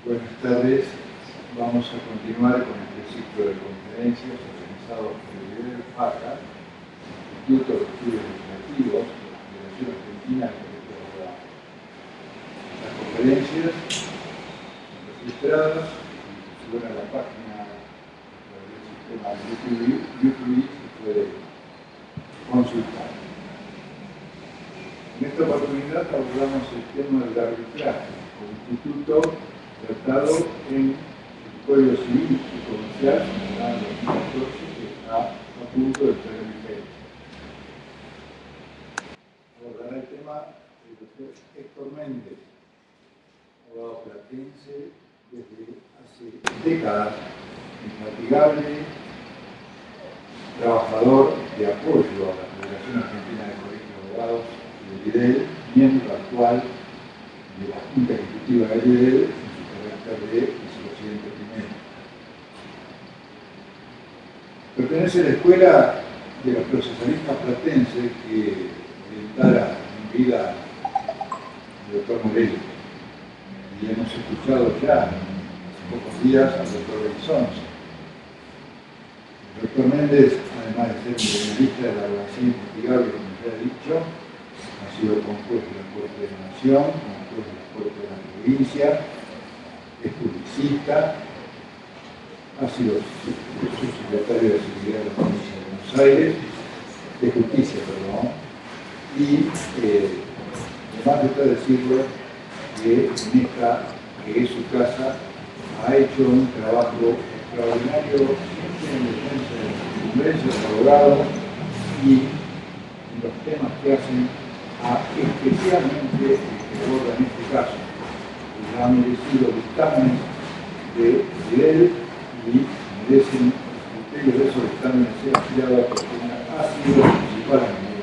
Buenas tardes. Vamos a continuar con este ciclo de conferencias organizado por el IDEL-FACA, Instituto de Estudios Legislativos de la Federación Argentina de Colegios de Abogados. Las conferencias son registradas y suben a la página del sistema YouTube y se puede consultar. En esta oportunidad abordamos el tema del arbitraje como instituto tratado en el Código Civil y Comercial del año 2014, que está a punto de entrar en vigencia. Abordará el tema el doctor Héctor Méndez, abogado platense desde hace décadas, infatigable, trabajador de apoyo a la Federación Argentina de Colegios de Abogados del IDEL, miembro actual de la Junta Ejecutiva del IDEL, de vicepresidente primero. Pertenece a la escuela de los procesalistas platenses que orientara en vida el doctor Morelli. Y hemos escuchado ya hace pocos días al doctor Benzonza. El doctor Méndez, además de ser criminalista de la abogacía infatigable, como ya he dicho, ha sido juez de la Corte de la Nación, juez de la Corte de la Provincia, es publicista, ha sido subsecretario de Seguridad de la Provincia de Buenos Aires, de Justicia, perdón, y además está decirlo que en esta, que es su casa, ha hecho un trabajo extraordinario en defensa de los congresos de abogados y en los temas que hacen especialmente el que aborda en este caso. Ha merecido dictámenes de IDEL y merecen el criterio de esos dictámenes ser ampliados porque ha sido principal en el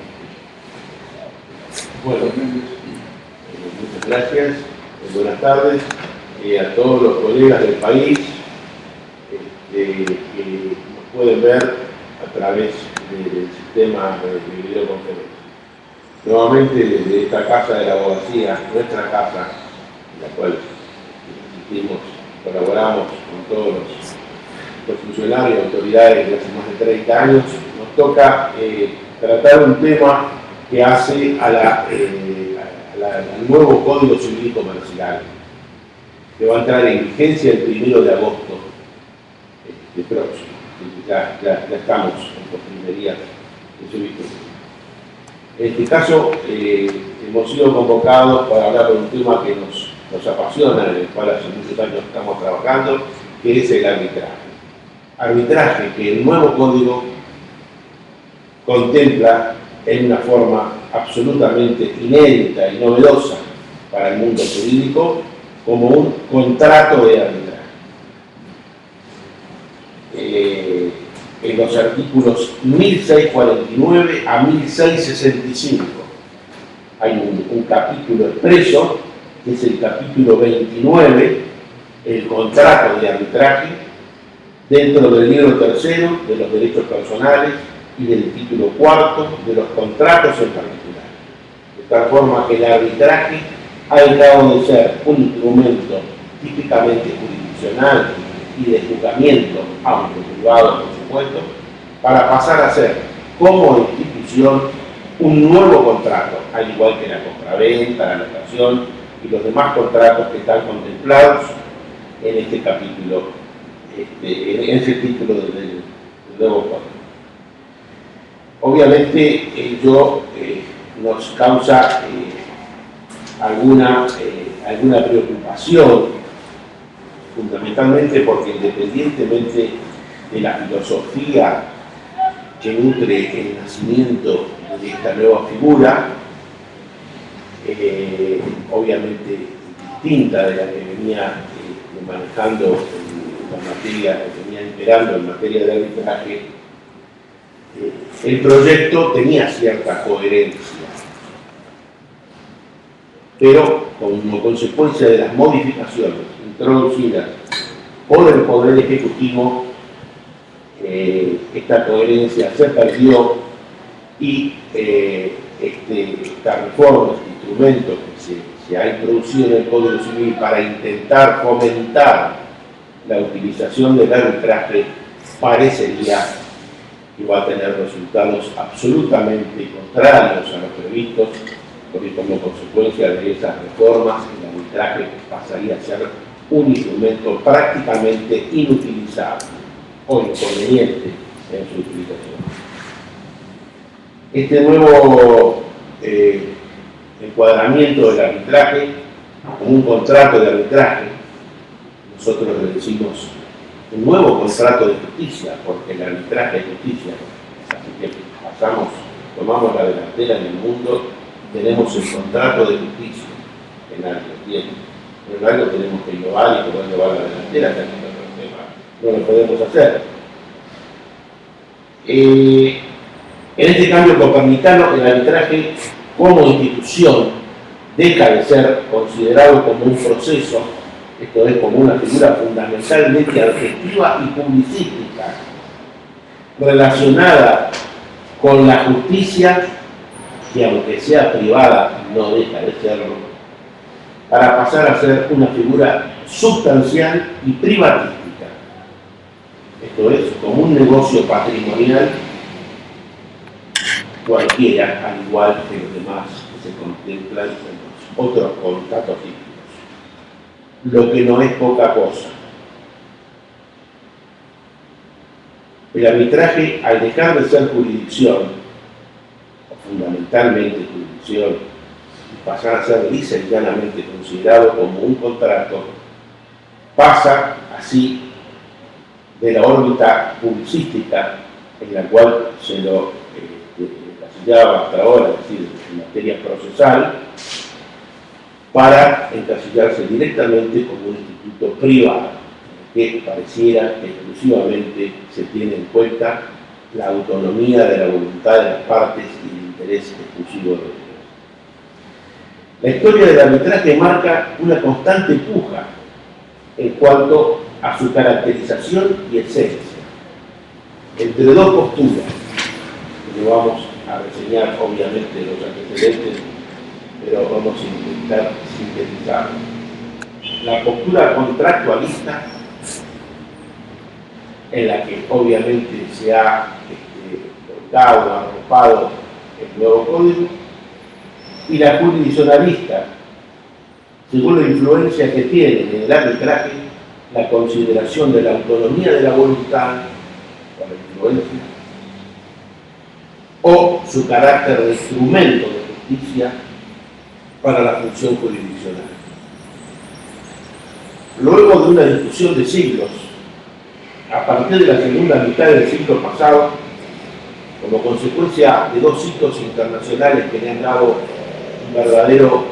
Bueno, muchas gracias, buenas tardes a todos los colegas del país que nos pueden ver a través del sistema de videoconferencia. Nuevamente desde esta casa de la abogacía, nuestra casa, en la cual asistimos, colaboramos con todos los funcionarios y autoridades de hace más de 30 años, nos toca tratar un tema que hace al nuevo Código Civil y Comercial, que va a entrar en vigencia el 1 de agosto próximo. Ya estamos en postrimerías de su vigencia. En este caso, hemos sido convocados para hablar de un tema que nos apasiona, en el cual hace muchos años estamos trabajando, que es el arbitraje. Arbitraje que el nuevo código contempla en una forma absolutamente inédita y novedosa para el mundo jurídico como un contrato de arbitraje. En los artículos 1649 a 1665 hay un capítulo expreso, que es el capítulo 29, el contrato de arbitraje, dentro del libro tercero de los derechos personales y del título cuarto de los contratos en particular. De tal forma que el arbitraje ha dejado de ser un instrumento típicamente jurisdiccional y de juzgamiento, aunque privado por supuesto, para pasar a ser como institución un nuevo contrato, al igual que la compraventa, la locación y los demás contratos que están contemplados en este capítulo, en ese título del nuevo código. Obviamente ello nos causa alguna preocupación, fundamentalmente porque independientemente de la filosofía que nutre el nacimiento de esta nueva figura, obviamente distinta de la que venía manejando la materia, que venía imperando en materia de arbitraje, el proyecto tenía cierta coherencia, pero como consecuencia de las modificaciones introducidas por el Poder Ejecutivo, esta coherencia se perdió y esta reforma, este instrumento que se ha introducido en el Código Civil para intentar fomentar la utilización del arbitraje parecería que va a tener resultados absolutamente contrarios a los previstos, porque como consecuencia de esas reformas el arbitraje pasaría a ser un instrumento prácticamente inutilizable o inconveniente en su utilización. Este nuevo encuadramiento del arbitraje como un contrato de arbitraje, nosotros le decimos un nuevo contrato de justicia, porque el arbitraje es justicia, así que tomamos la delantera en el mundo, tenemos el contrato de justicia, en algo tiene, pero en algo tenemos que innovar y poder llevar la delantera, que no lo podemos hacer. En este cambio copernicano, el arbitraje como institución deja de ser considerado como un proceso, esto es como una figura fundamentalmente objetiva y publicística, relacionada con la justicia, que aunque sea privada, no deja de serlo, para pasar a ser una figura sustancial y privatística. Esto es como un negocio patrimonial cualquiera, al igual que los demás que se contemplan en los otros contratos típicos. Lo que no es poca cosa. El arbitraje, al dejar de ser jurisdicción, o fundamentalmente jurisdicción, y pasar a ser lisa y llanamente considerado como un contrato, pasa así de la órbita publicística en la cual se lo encasillaba hasta ahora, es decir, en materia procesal, para encasillarse directamente como un instituto privado, que pareciera que exclusivamente se tiene en cuenta la autonomía de la voluntad de las partes y el interés exclusivo de ellos. La historia del arbitraje marca una constante puja en cuanto a su caracterización y esencia, entre dos posturas, que no vamos a reseñar obviamente los antecedentes, pero vamos a intentar sintetizar. La postura contractualista, en la que obviamente se ha cortado, arropado el nuevo código, y la jurisdiccionalista, según la influencia que tiene en el arbitraje la consideración de la autonomía de la voluntad, por la influencia, o su carácter de instrumento de justicia para la función jurisdiccional. Luego de una discusión de siglos, a partir de la segunda mitad del siglo pasado, como consecuencia de dos hitos internacionales que le han dado un verdadero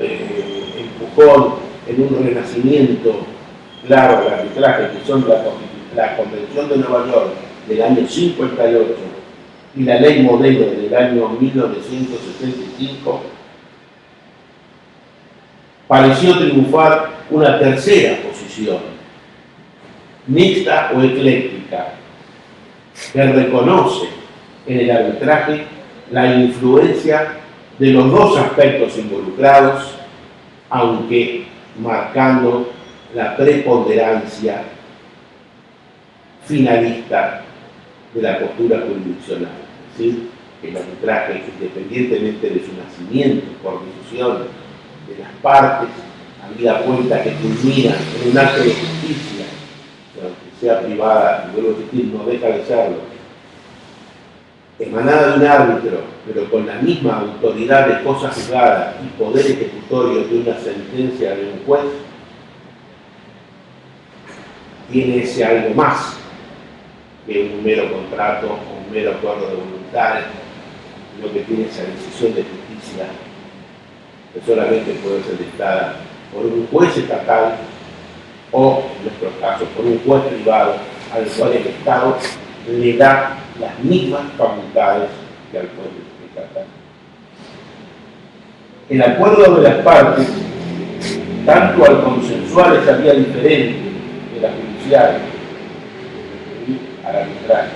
empujón en un renacimiento claro del arbitraje, que son la Convención de Nueva York del año 58 y la Ley Modelo del año 1975, pareció triunfar una tercera posición, mixta o ecléctica, que reconoce en el arbitraje la influencia de los dos aspectos involucrados, aunque marcando la preponderancia finalista de la postura jurisdiccional. Es decir, que el arbitraje, independientemente de su nacimiento por decisión de las partes, habida cuenta que culmina en un acto de justicia, que aunque sea privada, y vuelvo a decir, no deja de serlo, emanada de un árbitro, pero con la misma autoridad de cosa juzgada y poder ejecutorio de una sentencia de un juez, tiene ese algo más que un mero contrato o un mero acuerdo de voluntades, lo que tiene esa decisión de justicia que solamente puede ser dictada por un juez estatal o, en nuestros casos, por un juez privado al cual el Estado le da las mismas facultades que al juez estatal. El acuerdo de las partes, tanto al consensual esa vía diferente de la judicial y al arbitraje,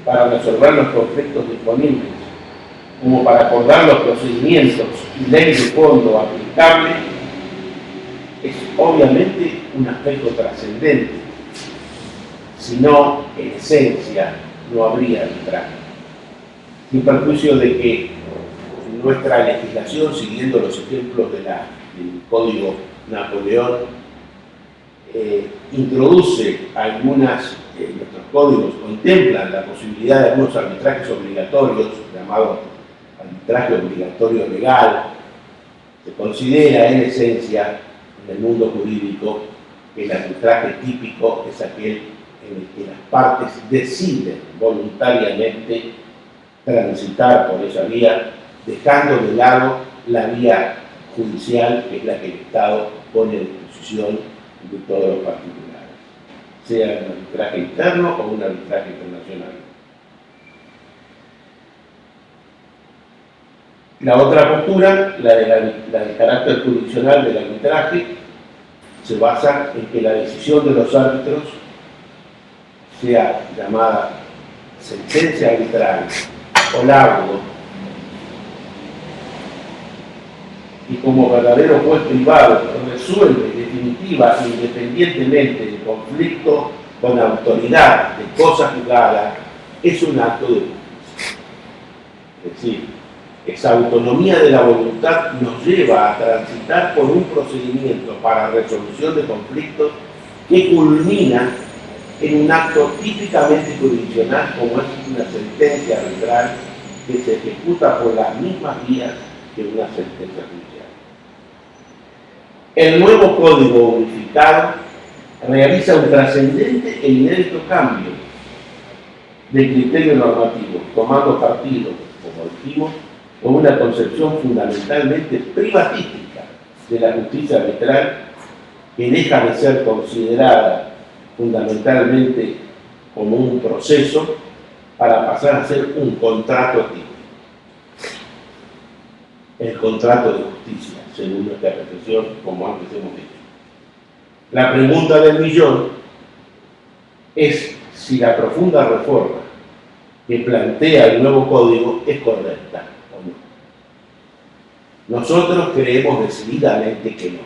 para resolver los conflictos disponibles como para acordar los procedimientos y ley de fondo aplicable, es obviamente un aspecto trascendente. Si no, en esencia, no habría arbitraje. Sin perjuicio de que nuestra legislación, siguiendo los ejemplos del Código Napoleón, introduce nuestros códigos contemplan la posibilidad de algunos arbitrajes obligatorios, llamados arbitraje obligatorio legal. Se considera en esencia en el mundo jurídico que el arbitraje típico es aquel en el que las partes deciden voluntariamente transitar por esa vía, dejando de lado la vía judicial, que es la que el Estado pone a disposición de todos los particulares, sea un arbitraje interno o un arbitraje internacional. La otra postura, la de carácter jurisdiccional del arbitraje, se basa en que la decisión de los árbitros sea llamada sentencia arbitral o laudo, y como verdadero juez privado resuelve definitiva e independientemente del conflicto con autoridad de cosa juzgada, es un acto de justicia. Es decir, esa autonomía de la voluntad nos lleva a transitar por un procedimiento para resolución de conflictos que culmina en un acto típicamente jurisdiccional, como es una sentencia arbitral que se ejecuta por las mismas vías que una sentencia judicial. El nuevo Código Unificado realiza un trascendente e inédito cambio de criterio normativo, tomando partido, como dijimos, con una concepción fundamentalmente privatística de la justicia arbitral, que deja de ser considerada fundamentalmente como un proceso para pasar a ser un contrato típico. El contrato de justicia, según nuestra apreciación, como antes hemos dicho. La pregunta del millón es si la profunda reforma que plantea el nuevo código es correcta o no. Nosotros creemos decididamente que no.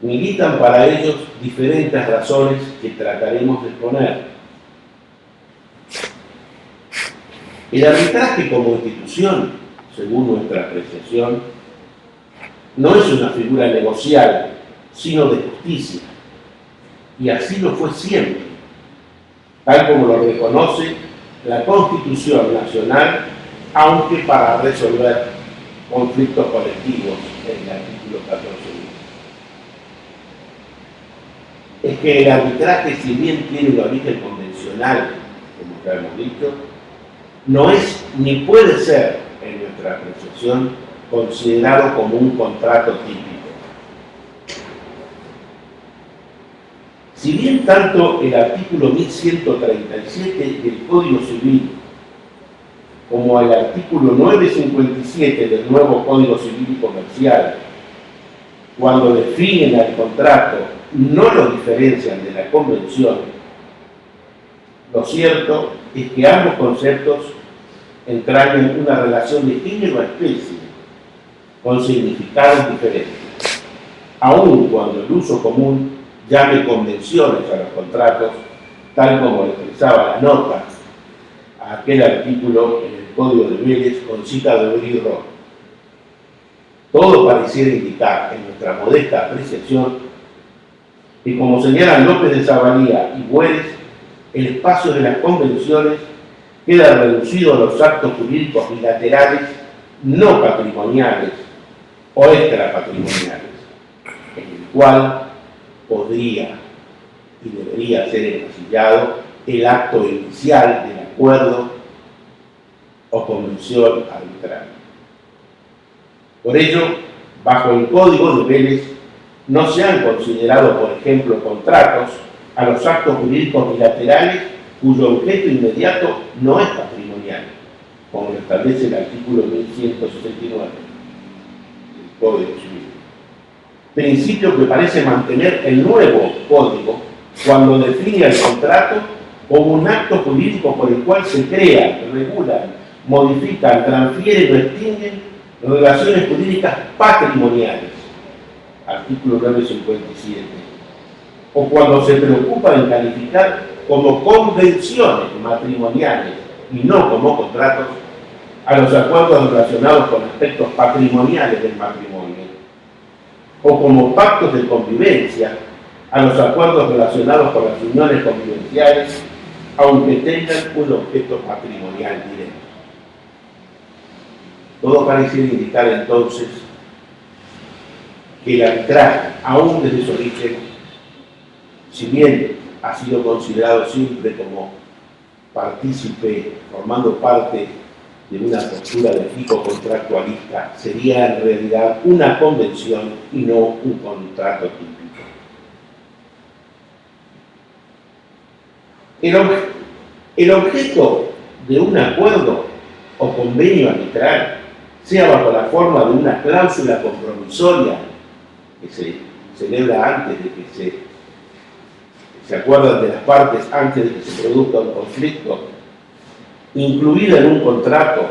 Militan para ellos diferentes razones que trataremos de exponer. El arbitraje como institución, según nuestra apreciación, no es una figura negociable, sino de justicia. Y así lo fue siempre, tal como lo reconoce la Constitución Nacional, aunque para resolver conflictos colectivos en el artículo 14. Es que el arbitraje, si bien tiene un origen convencional, como ya hemos dicho, no es ni puede ser, en nuestra apreciación, considerado como un contrato típico. Si bien tanto el artículo 1137 del Código Civil como el artículo 957 del nuevo Código Civil y Comercial, cuando definen al contrato, no lo diferencian de la convención, lo cierto es que ambos conceptos entrañan una relación de género a especie, con significados diferentes, aun cuando el uso común llame convenciones a los contratos, tal como expresaba la nota a aquel artículo en el Código de Vélez con cita de Brillo. Todo pareciera indicar, en nuestra modesta apreciación, que como señalan López de Zavalía y Güeres, el espacio de las convenciones queda reducido a los actos jurídicos bilaterales no patrimoniales o extrapatrimoniales, en el cual podría y debería ser encasillado el acto inicial del acuerdo o convención arbitral. Por ello, bajo el Código de Vélez, no se han considerado, por ejemplo, contratos a los actos jurídicos bilaterales cuyo objeto inmediato no es patrimonial, como lo establece el artículo 1169 del Código Civil. Principio que parece mantener el nuevo Código cuando define el contrato como un acto jurídico por el cual se crean, regulan modifican, transfieren o extinguen relaciones jurídicas patrimoniales, artículo 957, o cuando se preocupan en calificar como convenciones matrimoniales y no como contratos a los acuerdos relacionados con aspectos patrimoniales del matrimonio, o como pactos de convivencia a los acuerdos relacionados con las uniones convivenciales, aunque tengan un objeto patrimonial directo. Todo pareciera indicar entonces que el arbitraje, aún desde su origen, si bien ha sido considerado siempre como partícipe, formando parte de una postura de tipo contractualista, sería en realidad una convención y no un contrato típico. El objeto de un acuerdo o convenio arbitral, sea bajo la forma de una cláusula compromisoria que se celebra antes de que se acuerdan de las partes antes de que se produzca un conflicto, incluida en un contrato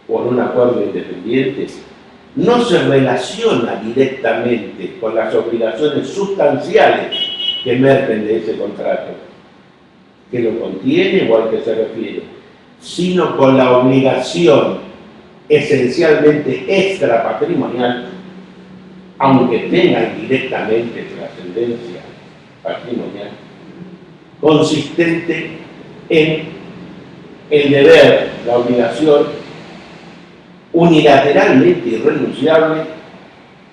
o en un acuerdo independiente, no se relaciona directamente con las obligaciones sustanciales que emergen de ese contrato, que lo contiene o al que se refiere, sino con la obligación esencialmente extrapatrimonial, aunque tenga indirectamente trascendencia patrimonial, consistente en el deber, la obligación unilateralmente irrenunciable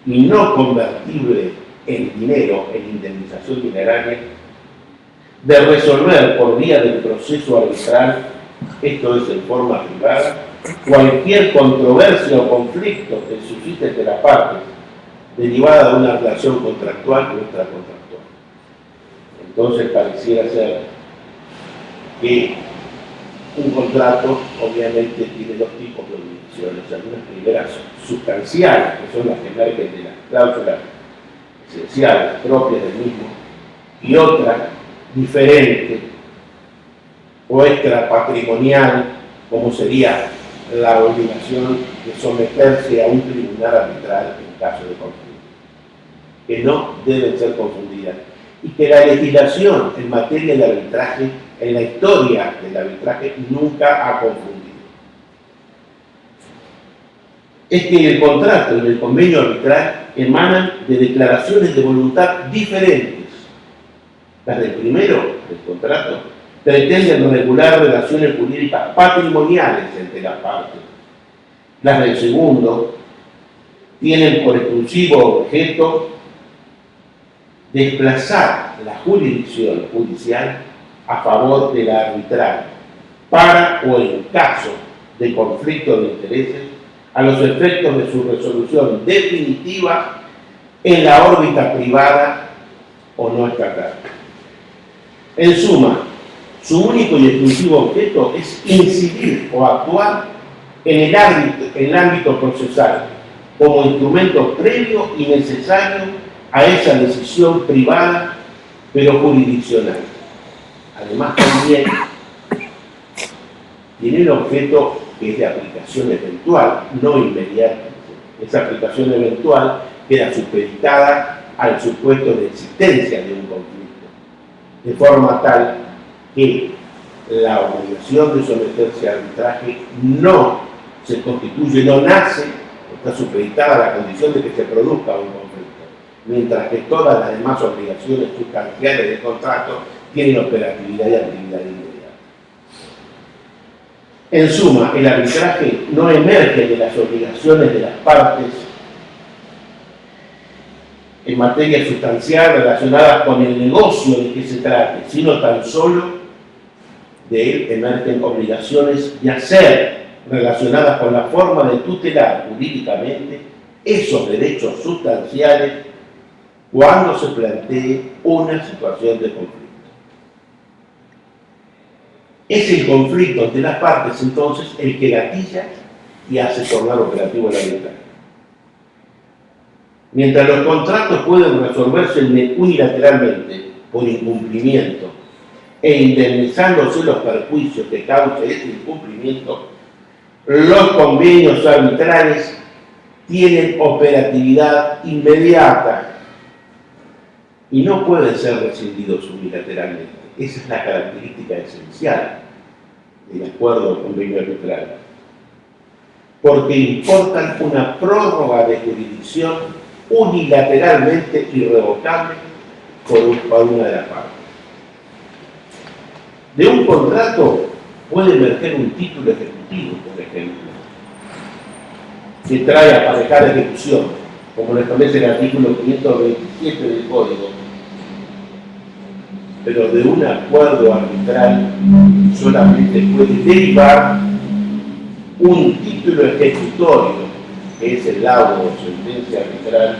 y no convertible en dinero, en indemnización dineraria, de resolver por vía del proceso arbitral, esto es en forma privada, cualquier controversia o conflicto que suscite entre las partes, derivada de una relación contractual o extracontractual. Entonces pareciera ser que un contrato obviamente tiene dos tipos de obligaciones, algunas primeras sustanciales, que son las que emergen de las cláusulas esenciales propias del mismo, y otra diferente o extrapatrimonial, como sería la obligación de someterse a un tribunal arbitral en caso de conflicto, que no deben ser confundidas, y que la legislación en materia de arbitraje, en la historia del arbitraje, nunca ha confundido. Es que el contrato y el convenio arbitral emanan de declaraciones de voluntad diferentes. Las del primero, del contrato, pretenden regular relaciones jurídicas patrimoniales entre las partes. Las del segundo tienen por exclusivo objeto desplazar la jurisdicción judicial a favor de la arbitral para o en caso de conflicto de intereses a los efectos de su resolución definitiva en la órbita privada o no estatal. En suma, su único y exclusivo objeto es incidir o actuar en el ámbito procesal como instrumento previo y necesario a esa decisión privada pero jurisdiccional. Además también tiene un objeto que es de aplicación eventual, no inmediata. Esa aplicación eventual queda supeditada al supuesto de existencia de un conflicto, de forma tal que la obligación de someterse a arbitraje no se constituye, no nace, está supeditada a la condición de que se produzca un conflicto, mientras que todas las demás obligaciones sustanciales del contrato tienen operatividad y actividad inmediata. En suma, el arbitraje no emerge de las obligaciones de las partes en materia sustancial relacionadas con el negocio de que se trate, sino tan solo de él emergen obligaciones de hacer relacionadas con la forma de tutelar jurídicamente esos derechos sustanciales cuando se plantee una situación de conflicto. Es el conflicto entre las partes, entonces, el que gatilla y hace tornar operativo el arbitraje. Mientras los contratos pueden resolverse unilateralmente por incumplimiento e indemnizándose los perjuicios que cause ese incumplimiento, Los convenios arbitrales tienen operatividad inmediata y no pueden ser rescindidos unilateralmente. Esa es la característica esencial del acuerdo o convenio arbitral, porque importan una prórroga de jurisdicción unilateralmente irrevocable por una de las partes. De un contrato puede emerger un título ejecutivo, por ejemplo, que trae aparejada ejecución, como lo establece el artículo 527 del Código, pero de un acuerdo arbitral solamente puede derivar un título ejecutorio, que es el laudo o sentencia arbitral,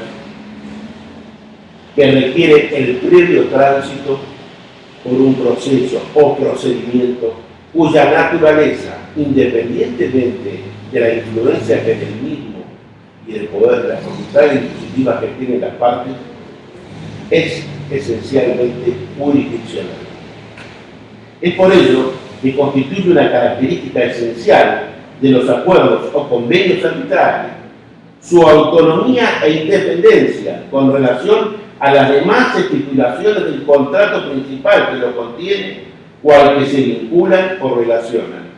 que requiere el previo tránsito por un proceso o procedimiento cuya naturaleza, independientemente de la influencia que en el mismo y del poder de las facultades impositivas que tienen las partes, es esencialmente jurisdiccional. Es por ello que constituye una característica esencial de los acuerdos o convenios arbitrales su autonomía e independencia con relación a las demás estipulaciones del contrato principal que lo contiene o al que se vinculan o relacionan.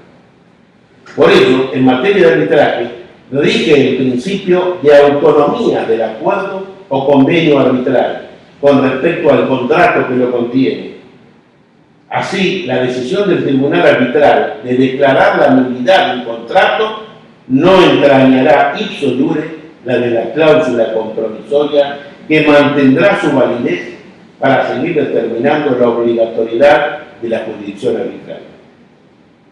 Por ello, en materia de arbitraje, rige el principio de autonomía del acuerdo o convenio arbitral con respecto al contrato que lo contiene. Así, la decisión del tribunal arbitral de declarar la nulidad del contrato no entrañará ipso iure la de la cláusula compromisoria que mantendrá su validez para seguir determinando la obligatoriedad de la jurisdicción arbitral.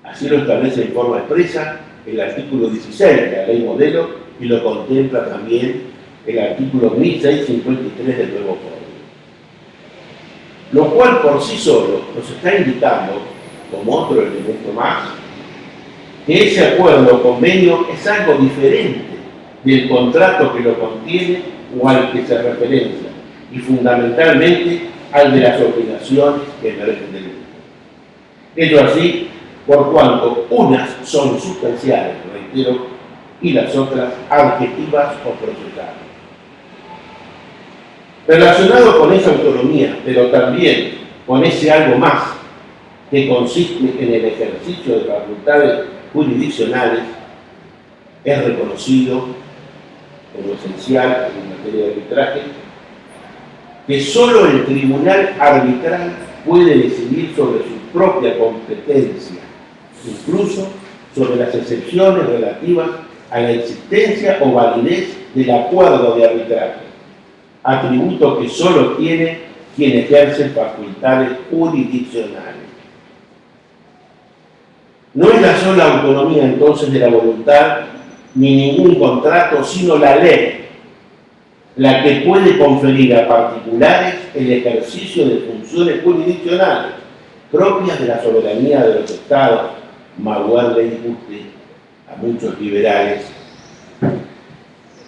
Así lo establece en forma expresa el artículo 16 de la ley modelo y lo contempla también el artículo 1653 del nuevo Código. Lo cual por sí solo nos está indicando, como otro elemento más, que ese acuerdo o convenio es algo diferente del contrato que lo contiene o al que se referencia, y fundamentalmente al de las obligaciones que emergen del mismo. Ello así, por cuanto unas son sustanciales, reitero, y las otras adjetivas o procesales. Relacionado con esa autonomía, pero también con ese algo más que consiste en el ejercicio de facultades jurisdiccionales, es reconocido como esencial en materia de arbitraje que solo el tribunal arbitral puede decidir sobre su propia competencia, incluso sobre las excepciones relativas a la existencia o validez del acuerdo de arbitraje, atributo que solo tiene quien ejerce facultades jurisdiccionales. No es la sola autonomía entonces de la voluntad ni ningún contrato, sino la ley, la que puede conferir a particulares el ejercicio de funciones jurisdiccionales propias de la soberanía de los estados, magüer le disguste a muchos liberales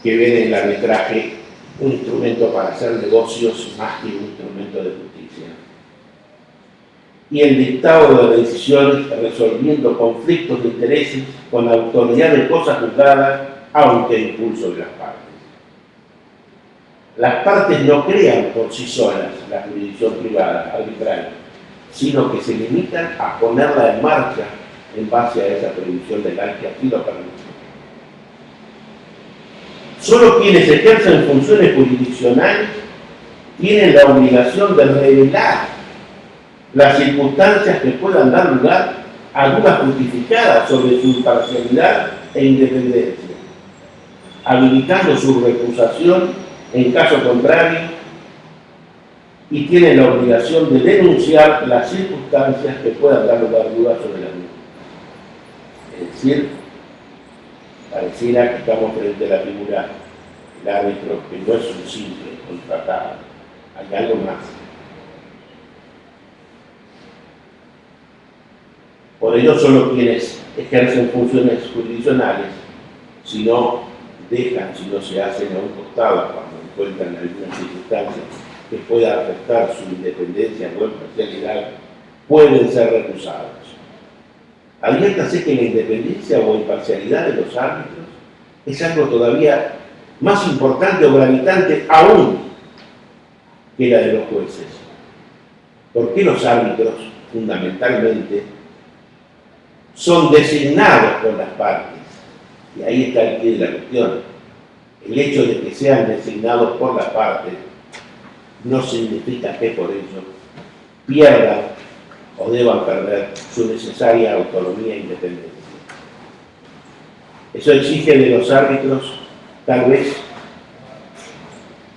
que ven en el arbitraje un instrumento para hacer negocios más que un instrumento de justicia. Y el dictado de decisiones resolviendo conflictos de intereses con la autoridad de cosas juzgadas, aunque impulso de las partes. Las partes no crean por sí solas la jurisdicción privada, arbitral, sino que se limitan a ponerla en marcha en base a esa previsión legal que aquí lo permite. Solo quienes ejercen funciones jurisdiccionales tienen la obligación de revelar las circunstancias que puedan dar lugar a dudas justificadas sobre su imparcialidad e independencia, habilitando su recusación en caso contrario, y tienen la obligación de denunciar las circunstancias que puedan dar lugar a dudas sobre la misma. Es decir, pareciera que estamos frente a la figura del árbitro, que no es un simple contratado, hay algo más. Por ello, solo quienes ejercen funciones jurisdiccionales, si no dejan, si no se hacen a un costado cuando encuentran algunas circunstancias que puedan afectar su independencia o imparcialidad, pueden ser recusados. adviértase que la independencia o imparcialidad de los árbitros es algo todavía más importante o gravitante aún que la de los jueces. ¿Por qué los árbitros, fundamentalmente, son designados por las partes? Y ahí está el pie de la cuestión. El hecho de que sean designados por las partes no significa que por ello pierdan o deban perder su necesaria autonomía e independencia. Eso exige de los árbitros tal vez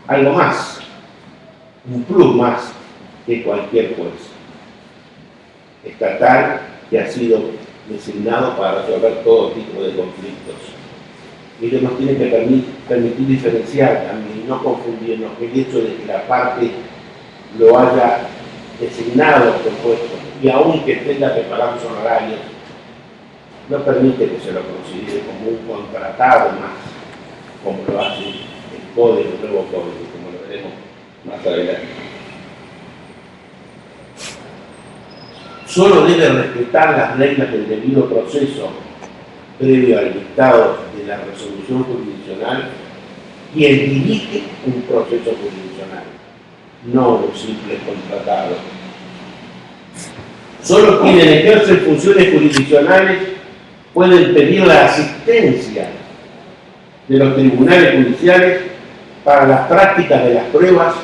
algo más, un plus más que cualquier juez estatal que ha sido designado para resolver todo tipo de conflictos. Y ello nos tiene que permitir diferenciar también y no confundirnos que el hecho de que la parte lo haya designado por puesto y aunque tenga que pagar sus honorarios, no permite que se lo considere como un contratado más, como lo hace el código, el nuevo código, como lo veremos más adelante. Solo debe respetar las reglas del debido proceso previo al dictado de la resolución jurisdiccional quien dirige un proceso jurisdiccional, no un simple contratado. Solo quienes ejercen funciones jurisdiccionales pueden pedir la asistencia de los tribunales judiciales para las prácticas de las pruebas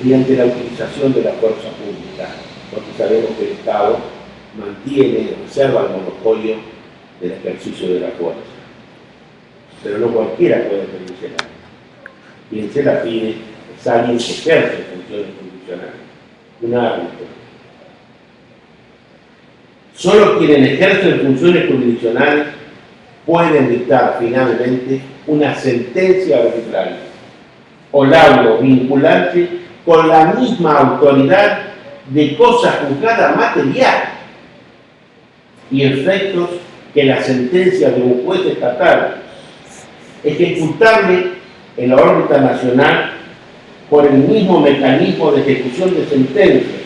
mediante la utilización de la fuerza pública, porque sabemos que el Estado mantiene y reserva el monopolio del ejercicio de la fuerza. Pero no cualquiera puede pedírsela. Quien se la pide es alguien que ejerce funciones jurisdiccionales, un árbitro. Solo quienes ejercen funciones jurisdiccionales pueden dictar finalmente una sentencia arbitral o laudo vinculante con la misma autoridad de cosa juzgada material y efectos que la sentencia de un juez estatal, ejecutable en la órbita nacional por el mismo mecanismo de ejecución de sentencia,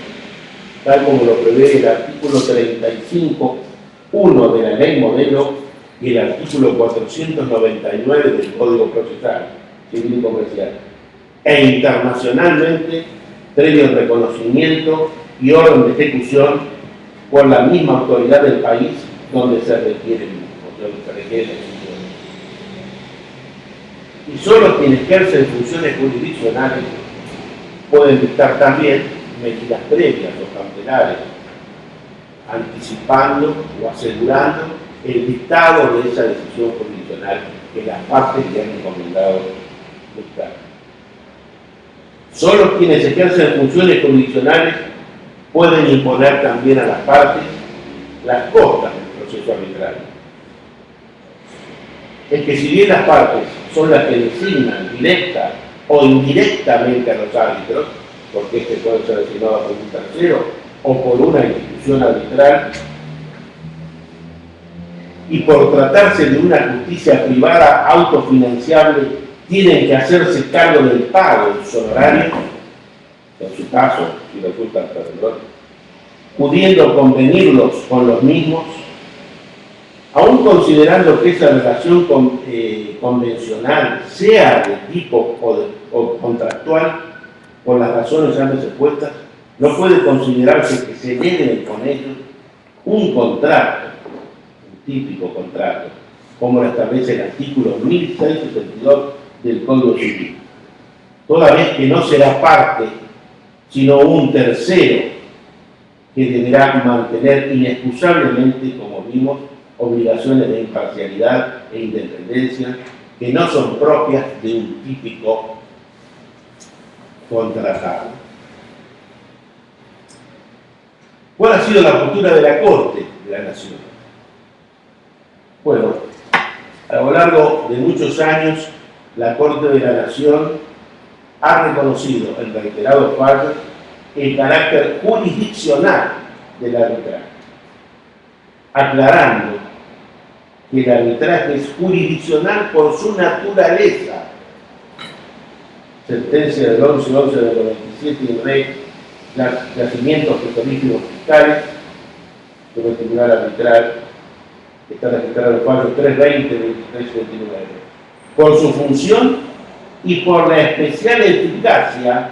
tal como lo prevé el artículo 35.1 de la Ley Modelo y el artículo 499 del Código Procesal Civil y Comercial, e internacionalmente previo reconocimiento y orden de ejecución por la misma autoridad del país donde se requiere el mismo, donde se requiere la ejecución. Y solo quienes ejercen funciones jurisdiccionales pueden dictar también medidas previas o cautelares, anticipando o asegurando el dictado de esa decisión jurisdiccional que las partes le han encomendado dictar. Solo quienes ejercen funciones jurisdiccionales pueden imponer también a las partes las costas del proceso arbitral. Es que si bien las partes son las que designan directa o indirectamente a los árbitros, porque este puede ser designado por un tercero o por una institución arbitral, y por tratarse de una justicia privada autofinanciable, tienen que hacerse cargo del pago de sus honorarios, en su caso, si resultan perdedores, pudiendo convenirlos con los mismos, aún considerando que esa relación convencional sea de tipo o contractual, por las razones antes expuestas, no puede considerarse que se debe con ellos un contrato, un típico contrato, como lo establece el artículo 1662 del Código Civil, toda vez que no será parte, sino un tercero que deberá mantener inexcusablemente, como vimos, obligaciones de imparcialidad e independencia que no son propias de un típico contratado. ¿Cuál ha sido la postura de la Corte de la Nación? Bueno, a lo largo de muchos años, la Corte de la Nación ha reconocido en reiterados fallos el carácter jurisdiccional del arbitraje, aclarando que el arbitraje es jurisdiccional por su naturaleza. Sentencia del 11-11 del 97 y rey, yacimientos petrolíferos fiscales, sobre el tribunal arbitral que está registrado en el fallo 320-2329, por su función y por la especial eficacia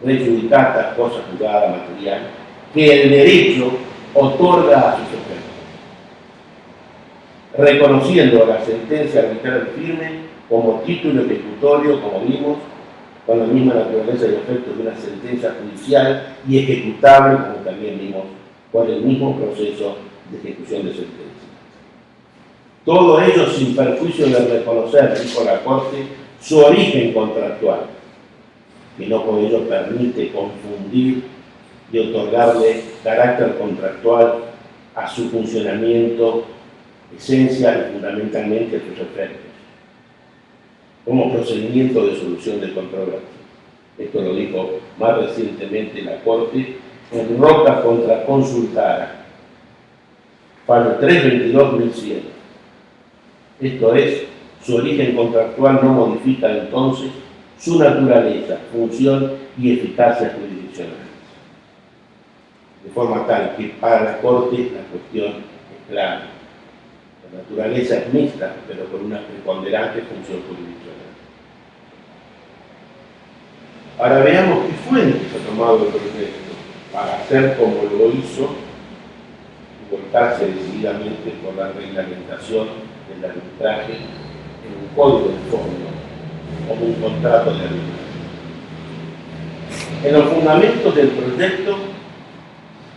res judicata, cosa juzgada material, que el derecho otorga a sus efectos, reconociendo la sentencia arbitral firme como título ejecutorio, como vimos, con la misma naturaleza y efectos de una sentencia judicial y ejecutable, como también vimos, con el mismo proceso de ejecución de sentencia. Todo ello sin perjuicio de reconocer, dijo la Corte, su origen contractual, que no por ello permite confundir y otorgarle carácter contractual a su funcionamiento, esencia y fundamentalmente a sus efectos, como procedimiento de solución de controversia. Esto lo dijo más recientemente la Corte en Roca contra Consultara, fallo 322-1100. Esto es, su origen contractual no modifica entonces su naturaleza, función y eficacia jurisdiccional. De forma tal que para la Corte la cuestión es clara. La naturaleza es mixta, pero con una preponderante función jurisdiccional. Ahora veamos qué fuentes ha tomado el proyecto para hacer como lo hizo y volcarse decididamente por la reglamentación del arbitraje en un código de fondo, como un contrato de arbitraje. En los fundamentos del proyecto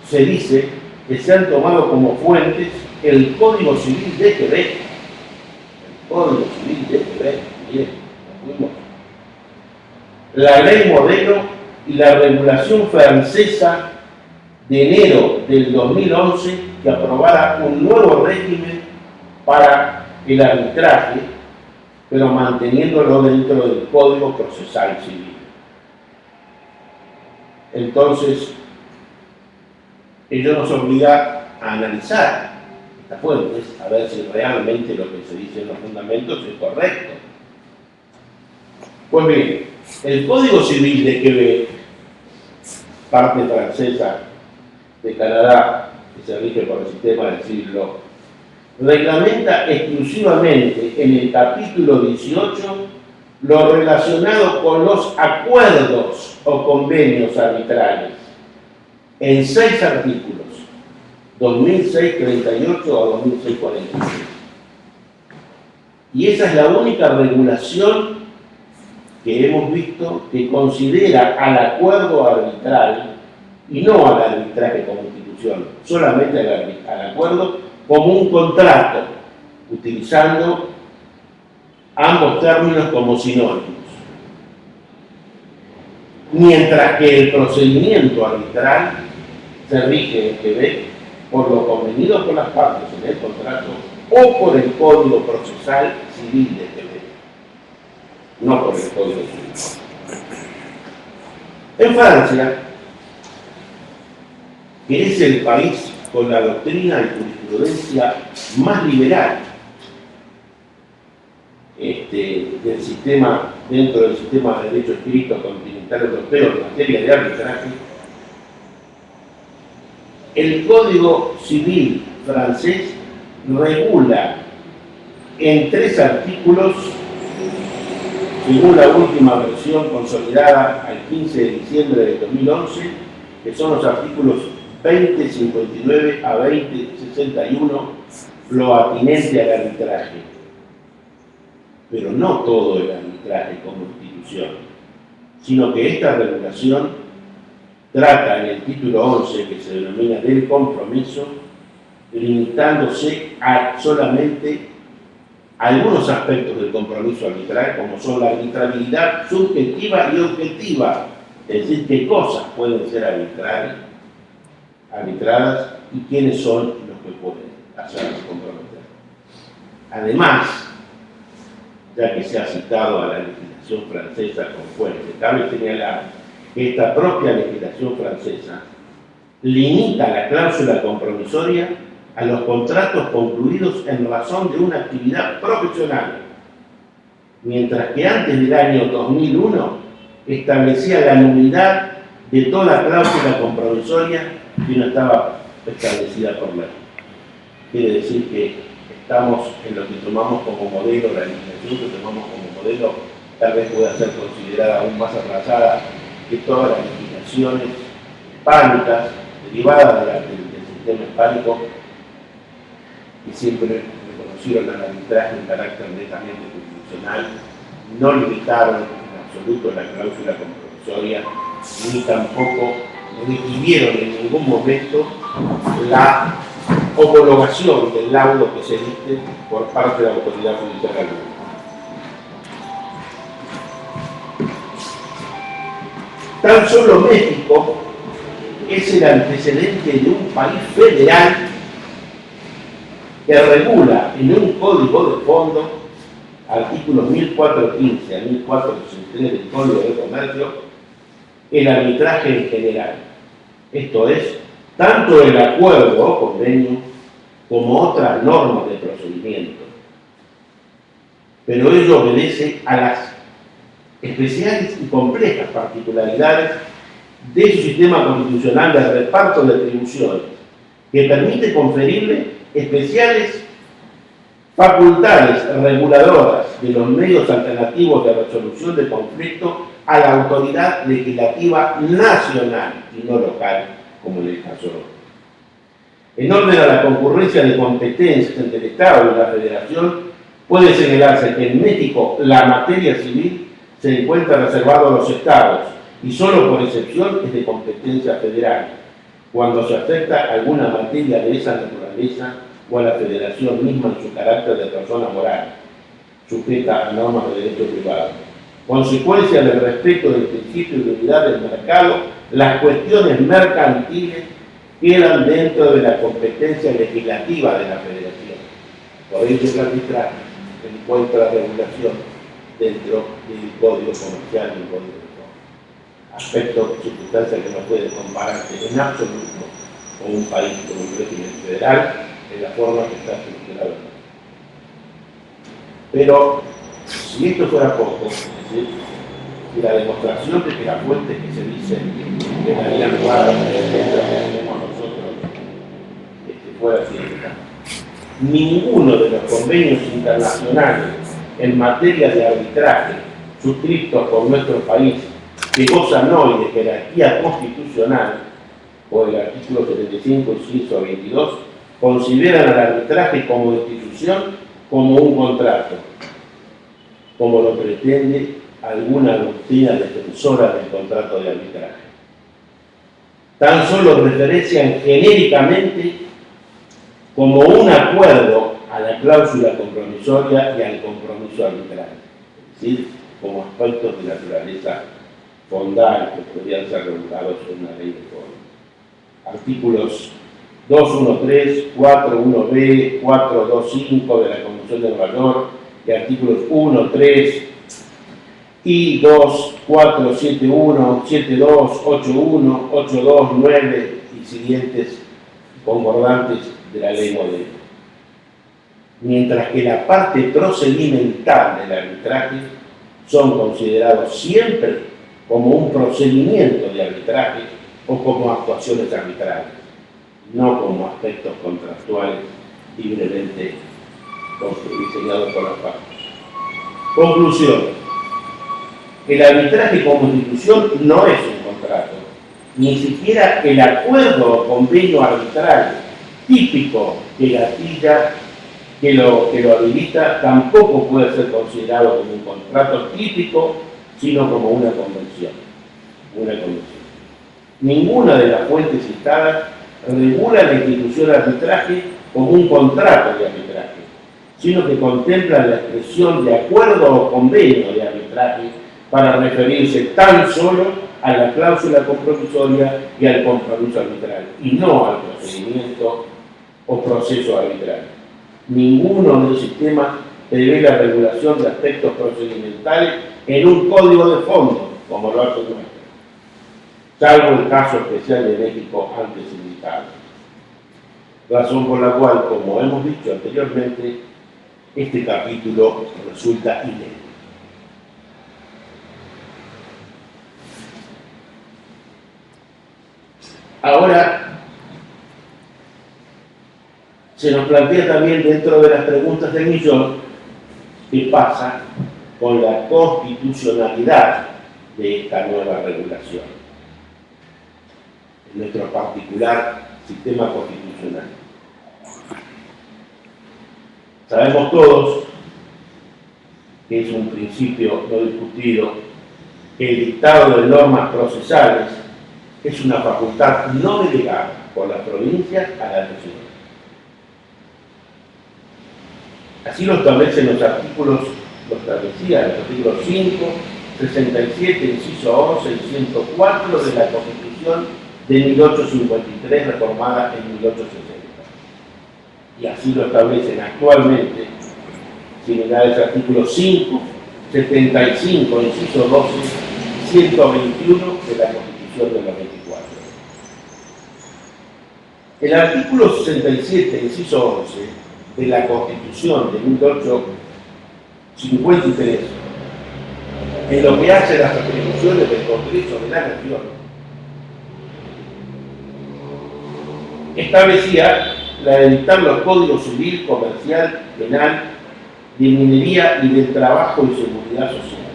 se dice que se han tomado como fuentes el Código Civil de Quebec, bien, lo fuimos, la ley modelo y la regulación francesa de enero del 2011 que aprobara un nuevo régimen para el arbitraje, pero manteniéndolo dentro del Código Procesal Civil. Entonces, ello nos obliga a analizar estas fuentes, a ver si realmente lo que se dice en los fundamentos es correcto. Pues bien, el Código Civil de Quebec, parte francesa de Canadá, que se rige por el sistema del siglo, reglamenta exclusivamente en el capítulo 18 lo relacionado con los acuerdos o convenios arbitrales, en 6 artículos, 2006-38 a 2006-46. Y esa es la única regulación que hemos visto que considera al acuerdo arbitral y no al arbitraje como institución, solamente al acuerdo como un contrato, utilizando ambos términos como sinónimos. Mientras que el procedimiento arbitral se rige en Quebec por lo convenido por las partes en el contrato o por el Código Procesal Civil de Quebec, no por el Código Civil. En Francia, que es el país con la doctrina y jurisprudencia más liberal del sistema, dentro del sistema de derecho escrito continental europeo en materia de arbitraje, el Código Civil francés regula en 3 artículos, según la última versión consolidada al 15 de diciembre de 2011, que son los artículos 2059 a 2061, lo atinente al arbitraje. Pero no todo el arbitraje como institución, sino que esta regulación trata en el título 11, que se denomina del compromiso, limitándose a solamente algunos aspectos del compromiso arbitral, como son la arbitrabilidad subjetiva y objetiva, es decir, qué cosas pueden ser arbitradas y quiénes son los que pueden hacerlas comprometer. Además, ya que se ha citado a la legislación francesa con fuente, cabe señalar que esta propia legislación francesa limita la cláusula compromisoria a los contratos concluidos en razón de una actividad profesional, mientras que antes del año 2001 establecía la nulidad de toda cláusula compromisoria que no estaba establecida por ley. quiere decir que estamos en lo que tomamos como modelo, la legislación que tomamos como modelo tal vez pueda ser considerada aún más atrasada que todas las legislaciones hispánicas derivadas del sistema hispánico, que siempre reconocieron al arbitraje un carácter netamente constitucional, no limitaron en absoluto la cláusula compromisoria, ni tampoco requirieron en ningún momento la homologación del laudo que se dicte por parte de la autoridad judicial alguna. Tan solo México es el antecedente de un país federal que regula en un código de fondo, artículos 1415 a 1463 del Código de Comercio, el arbitraje en general. Esto es, tanto el acuerdo o convenio como otras normas de procedimiento. Pero ello obedece a las especiales y complejas particularidades de su sistema constitucional de reparto de atribuciones, que permite conferirle especiales facultades reguladoras de los medios alternativos de resolución de conflicto a la autoridad legislativa nacional y no local, como en el caso. En orden a la concurrencia de competencias entre el Estado y la Federación, puede señalarse que en México la materia civil se encuentra reservada a los Estados y solo por excepción es de competencia federal, cuando se afecta alguna materia de esa naturaleza o a la Federación misma en su carácter de persona moral, sujeta a normas de derecho privado. Consecuencia del respeto del principio de unidad del mercado, las cuestiones mercantiles quedan dentro de la competencia legislativa de la Federación. Por ello el arbitraje encuentra regulación dentro del Código Comercial y del Código de Fondo. Aspecto, circunstancia que no puede compararse en absoluto con un país como un régimen federal en la forma que está estructurado. Pero si esto fuera poco, es decir, si la demostración de que las fuentes que se dicen que darían lugar a la que tenemos nosotros fuera cierta, ninguno de los convenios internacionales en materia de arbitraje suscritos por nuestro país, que gozan hoy de jerarquía constitucional, por el artículo 75, inciso 22, consideran al arbitraje como institución, como un contrato, como lo pretende alguna doctrina defensora del contrato de arbitraje. Tan solo referencian genéricamente como un acuerdo a la cláusula compromisoria y al compromiso arbitral, es decir, como aspectos de naturaleza fondal que podrían ser regulados en una ley de fondo. Artículos 213, 41b, 425 de la Convención de Nueva York y artículos 1, 3 y 2, 4, 7, 1, 7, 2, 8, 1, 8, 2, 9 y siguientes concordantes de la ley modelo. Mientras que la parte procedimental del arbitraje son considerados siempre como un procedimiento de arbitraje o como actuaciones arbitrales, no como aspectos contractuales libremente diseñados por las partes. Conclusión. El arbitraje como institución no es un contrato, ni siquiera el acuerdo o convenio arbitral típico que gatilla, que lo habilita, tampoco puede ser considerado como un contrato típico, sino como una convención. Ninguna de las fuentes citadas regula la institución de arbitraje como un contrato de arbitraje, sino que contempla la expresión de acuerdo o convenio de arbitraje para referirse tan solo a la cláusula compromisoria y al compromiso arbitral, y no al procedimiento o proceso arbitral. Ninguno de los sistemas prevé la regulación de aspectos procedimentales en un código de fondo, como lo hace nuestro, salvo el caso especial de México antes indicado. Razón por la cual, como hemos dicho anteriormente, este capítulo resulta inédito. Ahora se nos plantea también dentro de las preguntas del millón qué pasa con la constitucionalidad de esta nueva regulación, en nuestro particular sistema constitucional. Sabemos todos que es un principio no discutido que el dictado de normas procesales es una facultad no delegada por las provincias a la nación. Así lo establecen los artículos, lo establecían los artículos 5, 67, inciso 11 y 104 de la Constitución de 1853, reformada en 1860. Y así lo establecen actualmente similares artículos 5, 75, inciso 12, 121 de la Constitución de los 24. El artículo 67, inciso 11 de la Constitución de 1853, en lo que hace a las atribuciones del Congreso de la Nación, establecía la de dictar los códigos civil, comercial, penal, de minería y del trabajo y seguridad social,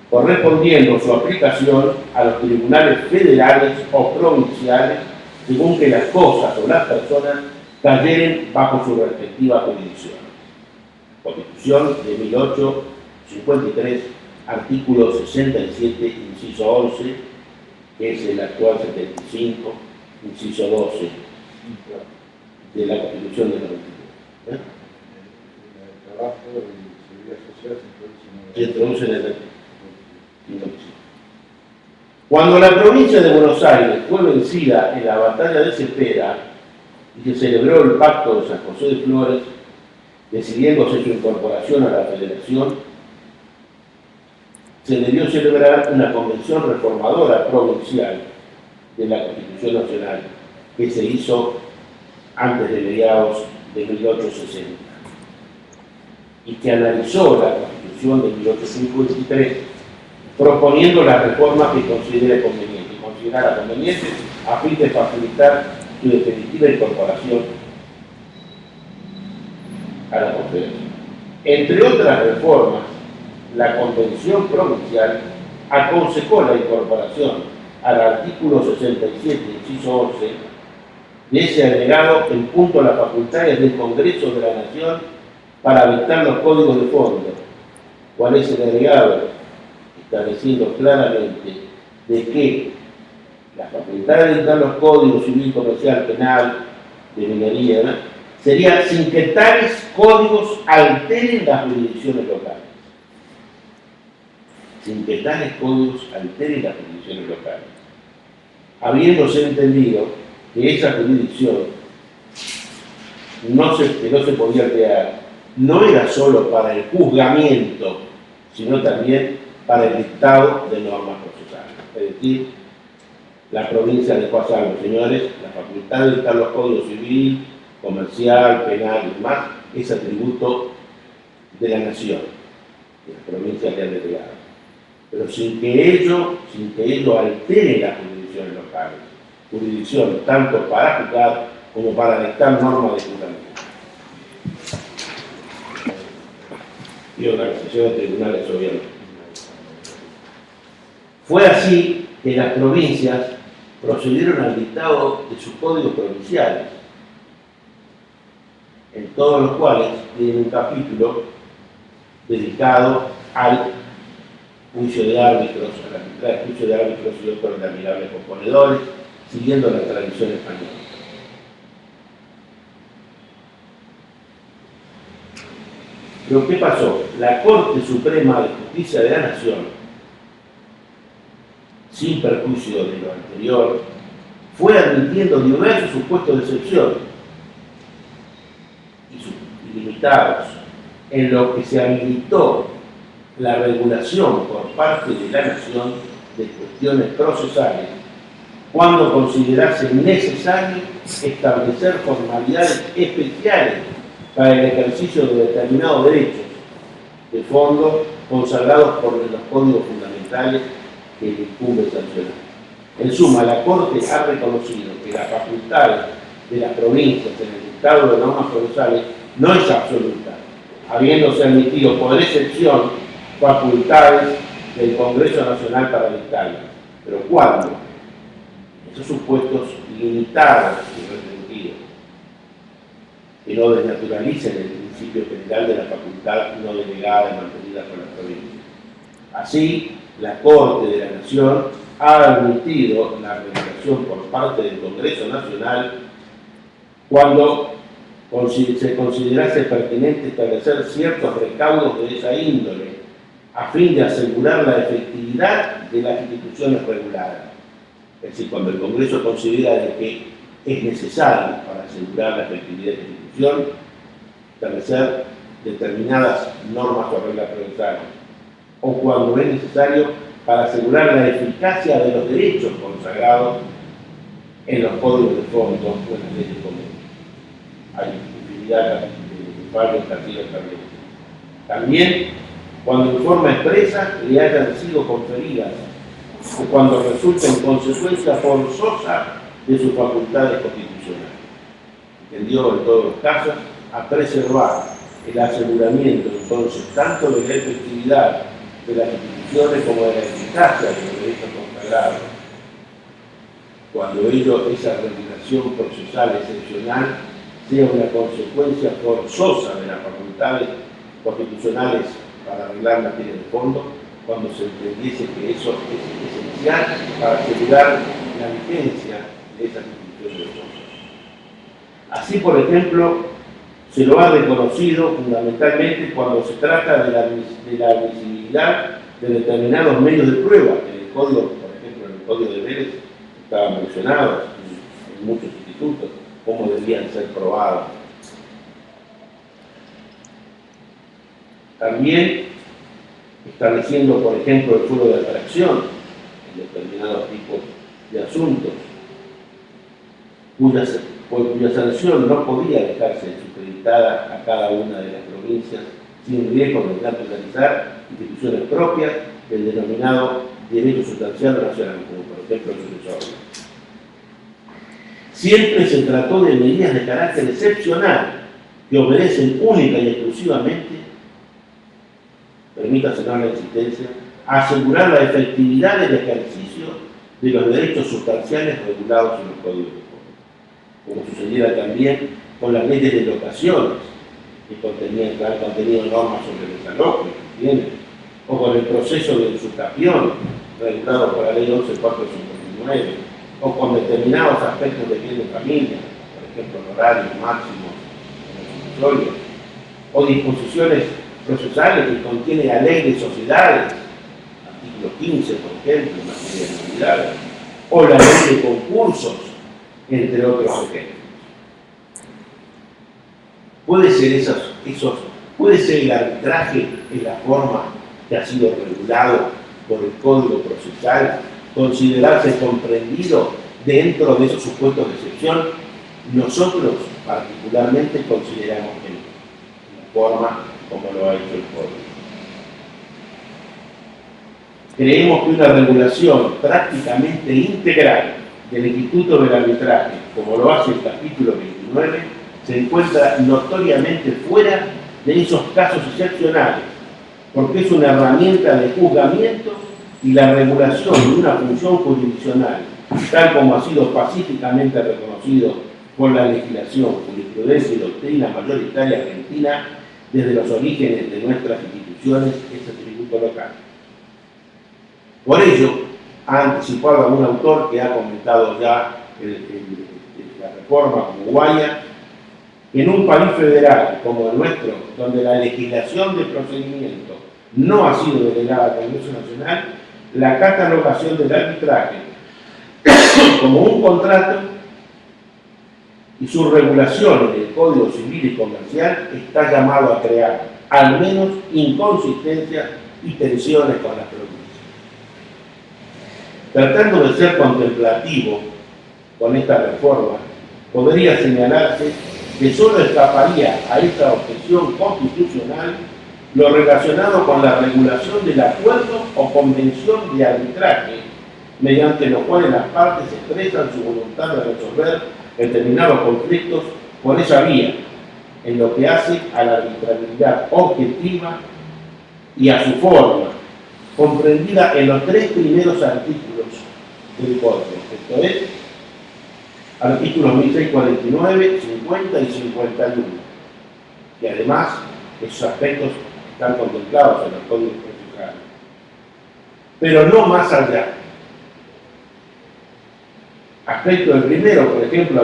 correspondiendo su aplicación a los tribunales federales o provinciales según que las cosas o las personas cayeren bajo su respectiva jurisdicción. Constitución de 1853, artículo 67, inciso 11, que es el actual 75, inciso 12 de la Constitución de 93. El trabajo y seguridad social se introduce en el Cuando la provincia de Buenos Aires fue vencida en la batalla de Cepeda y se celebró el Pacto de San José de Flores, decidiéndose su incorporación a la Federación, se debió celebrar una convención reformadora provincial de la Constitución Nacional que se hizo antes de mediados de 1860 y que analizó la Constitución de 1853 proponiendo las reformas que considera convenientes a fin de facilitar su definitiva incorporación a la Confederación. Entre otras reformas, la Convención Provincial aconsejó la incorporación al artículo 67, inciso 11, de ese agregado en punto a las facultades del Congreso de la Nación para dictar los códigos de fondo. ¿Cuál es el agregado? Estableciendo claramente de que las facultades de dictar los códigos civil, comercial, penal, de minería, ¿no?, sería sin que tales códigos alteren las jurisdicciones locales. Sin que tales códigos alteren las jurisdicciones locales. Habiéndose entendido que esa jurisdicción que no se podía crear, no era solo para el juzgamiento, sino también para el dictado de normas procesales. Es decir, la provincia dejó a salvo, señores, la facultad de dictar los códigos civil, comercial, penal y demás, es atributo de la nación, que las provincias le han delegado. Pero sin que ello altere las jurisdicciones locales, jurisdicción tanto para juzgar como para dictar normas de juzgamiento. Y organización de tribunales, obviamente. Fue así que las provincias procedieron al dictado de sus códigos provinciales, en todos los cuales tienen un capítulo dedicado al juicio de árbitros, a la arbitraje de juicio de árbitros y otros de admirables componedores, siguiendo la tradición española. Pero ¿qué pasó? La Corte Suprema de Justicia de la Nación, sin perjuicio de lo anterior, fue admitiendo diversos supuestos de excepción y limitados, en lo que se habilitó la regulación por parte de la Nación de cuestiones procesales, cuando considerase necesario establecer formalidades especiales para el ejercicio de determinados derechos de fondo consagrados por los códigos fundamentales que le incumbe sancionar. En suma, la Corte ha reconocido que las facultades de las provincias en el dictado de normas procesales no es absoluta, habiéndose admitido por excepción facultades del Congreso Nacional para dictarlas. Pero ¿cuándo? Esos supuestos limitados y restringidos, que no desnaturalicen el principio general de la facultad no delegada y mantenida por las provincias. Así, la Corte de la Nación ha admitido la regulación por parte del Congreso Nacional cuando se considerase pertinente establecer ciertos recaudos de esa índole a fin de asegurar la efectividad de las instituciones reguladas. Es decir, cuando el Congreso considera de que es necesario para asegurar la efectividad de la institución establecer determinadas normas o reglas procesales, o cuando es necesario para asegurar la eficacia de los derechos consagrados en los códigos de fondo o en las leyes comunes. Hay infinidad de fallos que así lo establecen. También cuando en forma expresa le hayan sido conferidas o cuando resulten consecuencia forzosa de sus facultades constitucionales. Tendió en todos los casos a preservar el aseguramiento entonces tanto de la efectividad de las instituciones como de la eficacia de los derechos consagrados, cuando esa regulación procesal excepcional sea una consecuencia forzosa de las facultades constitucionales para arreglar materia de fondo, cuando se entendiese que eso es esencial para asegurar la vigencia de esas instituciones de fondo. Así, por ejemplo, se lo ha reconocido fundamentalmente cuando se trata de la admisibilidad de determinados medios de prueba. En el código, por ejemplo, en el código de Vélez estaban mencionados en muchos institutos cómo debían ser probados. También estableciendo, por ejemplo, el fuero de atracción en determinados tipos de asuntos, cuya sanción no podía dejarse supeditada a cada una de las provincias sin riesgo de naturalizar instituciones propias del denominado derecho sustancial nacional, como por ejemplo el sucesorio. Siempre se trató de medidas de carácter excepcional que obedecen única y exclusivamente, permítase la existencia, a asegurar la efectividad del ejercicio de los derechos sustanciales regulados en los códigos de fondo, como sucediera también con las leyes de locaciones, que han contenido normas sobre el desalojo, o con el proceso de usucapión, regulado por la ley 11.459, o con determinados aspectos de bien de familia, por ejemplo, el horario máximo en los sucesorios, o disposiciones procesales que contiene la ley de sociedades, artículo 15, por ejemplo, en materia de sociedades, o la ley de concursos, entre otros ejemplos. Puede ser el arbitraje en la forma que ha sido regulado por el Código Procesal, considerarse comprendido dentro de esos supuestos de excepción. Nosotros particularmente consideramos que no, la forma como lo ha hecho el Código. Creemos que una regulación prácticamente integral del Instituto del Arbitraje, como lo hace el capítulo 29, se encuentra notoriamente fuera de esos casos excepcionales, porque es una herramienta de juzgamiento y la regulación de una función jurisdiccional, tal como ha sido pacíficamente reconocido por la legislación, jurisprudencia y doctrina mayoritaria argentina desde los orígenes de nuestras instituciones, ese tributo local. Por ello, ha anticipado algún autor que ha comentado ya la reforma uruguaya, en un país federal como el nuestro, donde la legislación de procedimiento no ha sido delegada al Congreso Nacional, la catalogación del arbitraje como un contrato y su regulación en el Código Civil y Comercial está llamado a crear al menos inconsistencias y tensiones con las provincias. Tratando de ser contemplativo con esta reforma, podría señalarse que solo escaparía a esta objeción constitucional lo relacionado con la regulación del acuerdo o convención de arbitraje, mediante lo cual las partes expresan su voluntad de resolver determinados conflictos por esa vía, en lo que hace a la arbitrariedad objetiva y a su forma, comprendida en los 3 primeros artículos del Código, esto es, artículos 1649, 50 y 51, y además esos aspectos están contemplados en los códigos procesales, pero no más allá. Aspecto del primero, por ejemplo,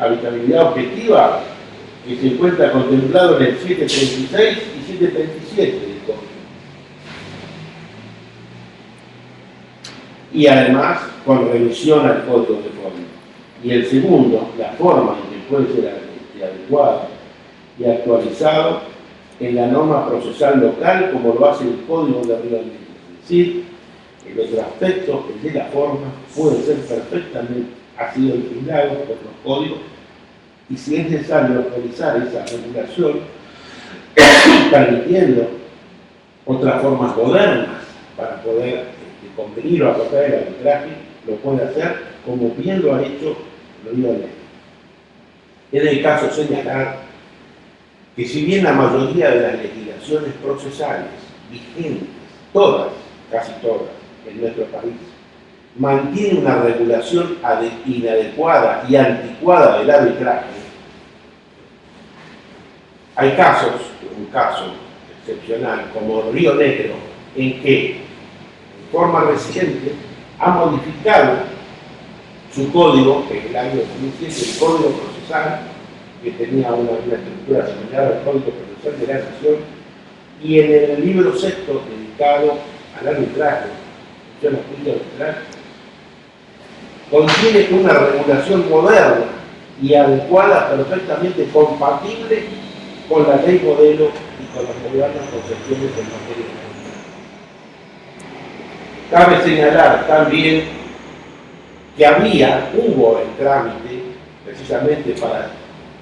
habitabilidad objetiva, que se encuentra contemplado en el 736 y 737 del Código. Y además, con revisión al Código de forma. Y el segundo, la forma en que puede ser adecuado y actualizado en la norma procesal local, como lo hace el Código de Río Negro. Es decir, el otro aspecto, el de la forma, puede ser perfectamente, ha sido legislado por los códigos, y si es necesario actualizar esa regulación, permitiendo otras formas modernas para poder convenir o acotar el arbitraje, lo puede hacer como bien lo ha hecho Río Negro. Es el caso señalar que si bien la mayoría de las legislaciones procesales vigentes, todas, casi todas, en nuestro país, mantiene una regulación inadecuada y anticuada del arbitraje, hay casos, un caso excepcional como Río Negro, en que en forma reciente ha modificado su código, que en el año 2007, el Código Procesal, que tenía una estructura similar al Código Procesal de la Nación, y en el libro sexto dedicado al arbitraje, contiene una regulación moderna y adecuada, perfectamente compatible con la ley modelo y con las modernas concepciones en materia de Cabe señalar también que hubo en trámite, precisamente para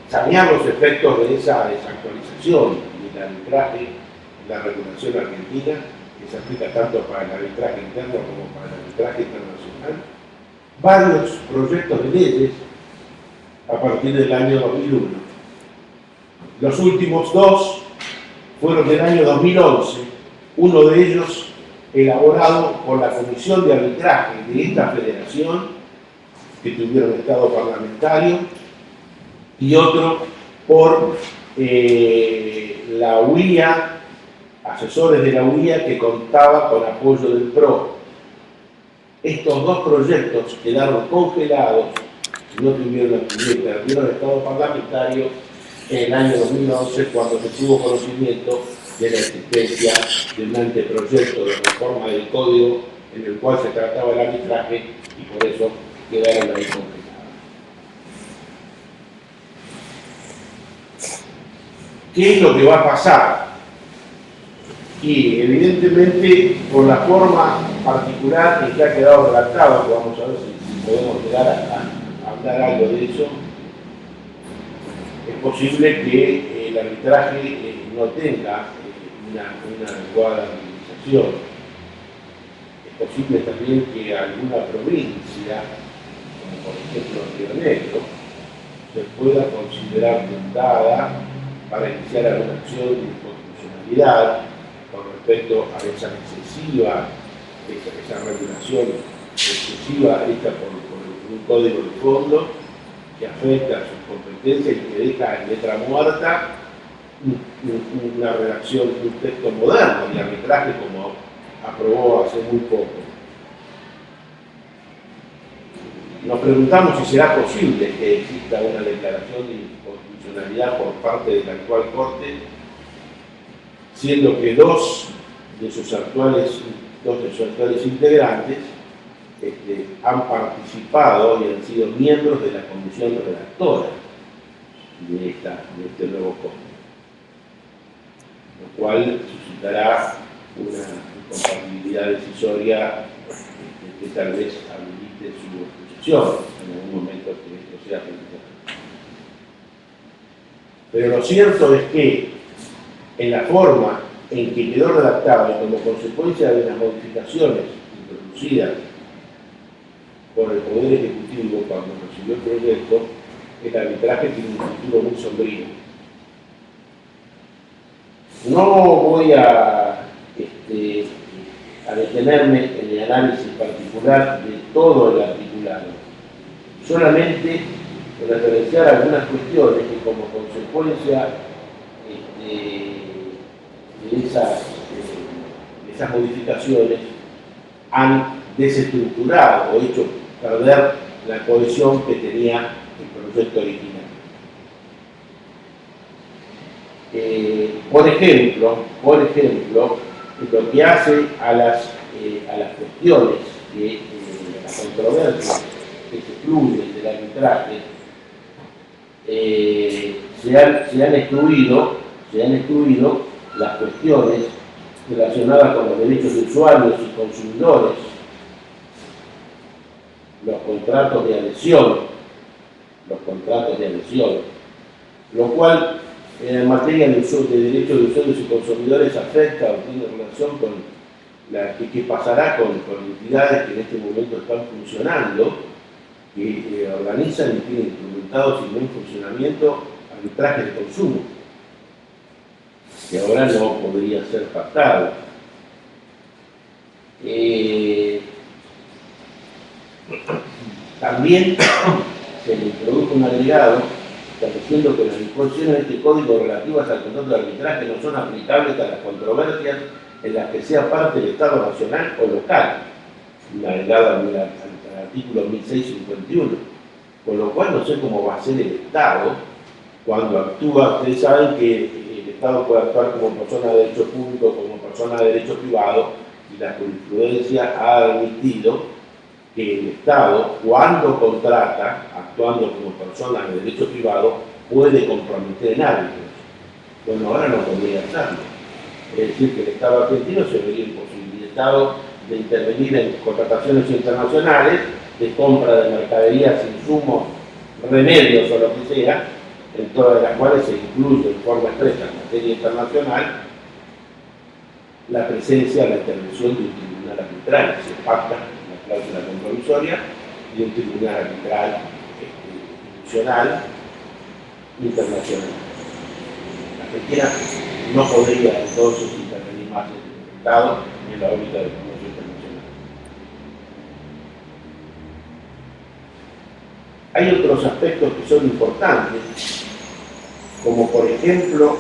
sanear los efectos de esa desactualización del arbitraje en la regulación argentina, que se aplica tanto para el arbitraje interno como para el arbitraje internacional, varios proyectos de leyes a partir del año 2001. Los últimos 2 fueron del año 2011, uno de ellos elaborado por la Comisión de Arbitraje de esta federación, que tuvieron estado parlamentario, y otro por la UIA, asesores de la UIA, que contaba con apoyo del PRO. Estos 2 proyectos quedaron congelados, no perdieron estado parlamentario en el año 2011, cuando se tuvo conocimiento de la existencia de un anteproyecto de reforma del Código en el cual se trataba el arbitraje, y por eso quedaron ahí congelados. ¿Qué es lo que va a pasar? Y evidentemente, por la forma particular en que ha quedado redactado, que vamos a ver si podemos llegar a hablar algo de eso, es posible que el arbitraje no tenga una adecuada organización. Es posible también que alguna provincia, como por ejemplo Río Negro, se pueda considerar tentada para iniciar alguna acción de inconstitucionalidad con respecto a esa regulación excesiva hecha por un código de fondo que afecta a sus competencias y que deja en letra muerta una redacción, un texto moderno de arbitraje como aprobó hace muy poco. Nos preguntamos si será posible que exista una declaración de inconstitucionalidad por parte de la actual Corte, siendo que dos de sus actuales integrantes han participado y han sido miembros de la comisión redactora de este nuevo código, lo cual suscitará una incompatibilidad decisoria que tal vez habilite su oposición en algún momento que esto sea realizado. Pero lo cierto es que en la forma en que quedó redactado y como consecuencia de las modificaciones introducidas por el Poder Ejecutivo cuando recibió el proyecto, el arbitraje tiene un futuro muy sombrío. No voy a detenerme en el análisis particular de todo el articulado, solamente referenciar algunas cuestiones que como consecuencia de esas modificaciones han desestructurado o hecho perder la cohesión que tenía el proyecto original. Por ejemplo, lo que hace a las cuestiones, las controversias que se excluyen del arbitraje, se han excluido las cuestiones relacionadas con los derechos de usuarios y consumidores, los contratos de adhesión, lo cual en materia de derechos de usuarios y consumidores afecta o tiene relación con qué pasará con entidades que en este momento están funcionando, que organizan y tienen implementados y no en funcionamiento arbitrajes de consumo, que ahora no podría ser pactado. También se le introdujo un agregado estableciendo que las disposiciones de este código relativas al contrato de arbitraje no son aplicables a las controversias en las que sea parte del Estado nacional o local, una agregada al artículo 1651, con lo cual no sé cómo va a ser el Estado cuando actúa. Ustedes saben que el Estado puede actuar como persona de derecho público, como persona de derecho privado, y la jurisprudencia ha admitido que el Estado, cuando contrata, actuando como persona de derecho privado, puede comprometer en árbitros. Bueno, ahora no podría hacerlo. Es decir, que el Estado argentino se vería imposibilitado de intervenir en contrataciones internacionales, de compra de mercaderías, insumos, remedios o lo que sea, en todas las cuales se incluye en forma expresa en materia internacional la presencia, la intervención de un tribunal arbitral. Se pacta la cláusula compromisoria de un tribunal arbitral institucional internacional. La Argentina no podría entonces intervenir más en el Estado en la órbita del comercio internacional. Hay otros aspectos que son importantes, como por ejemplo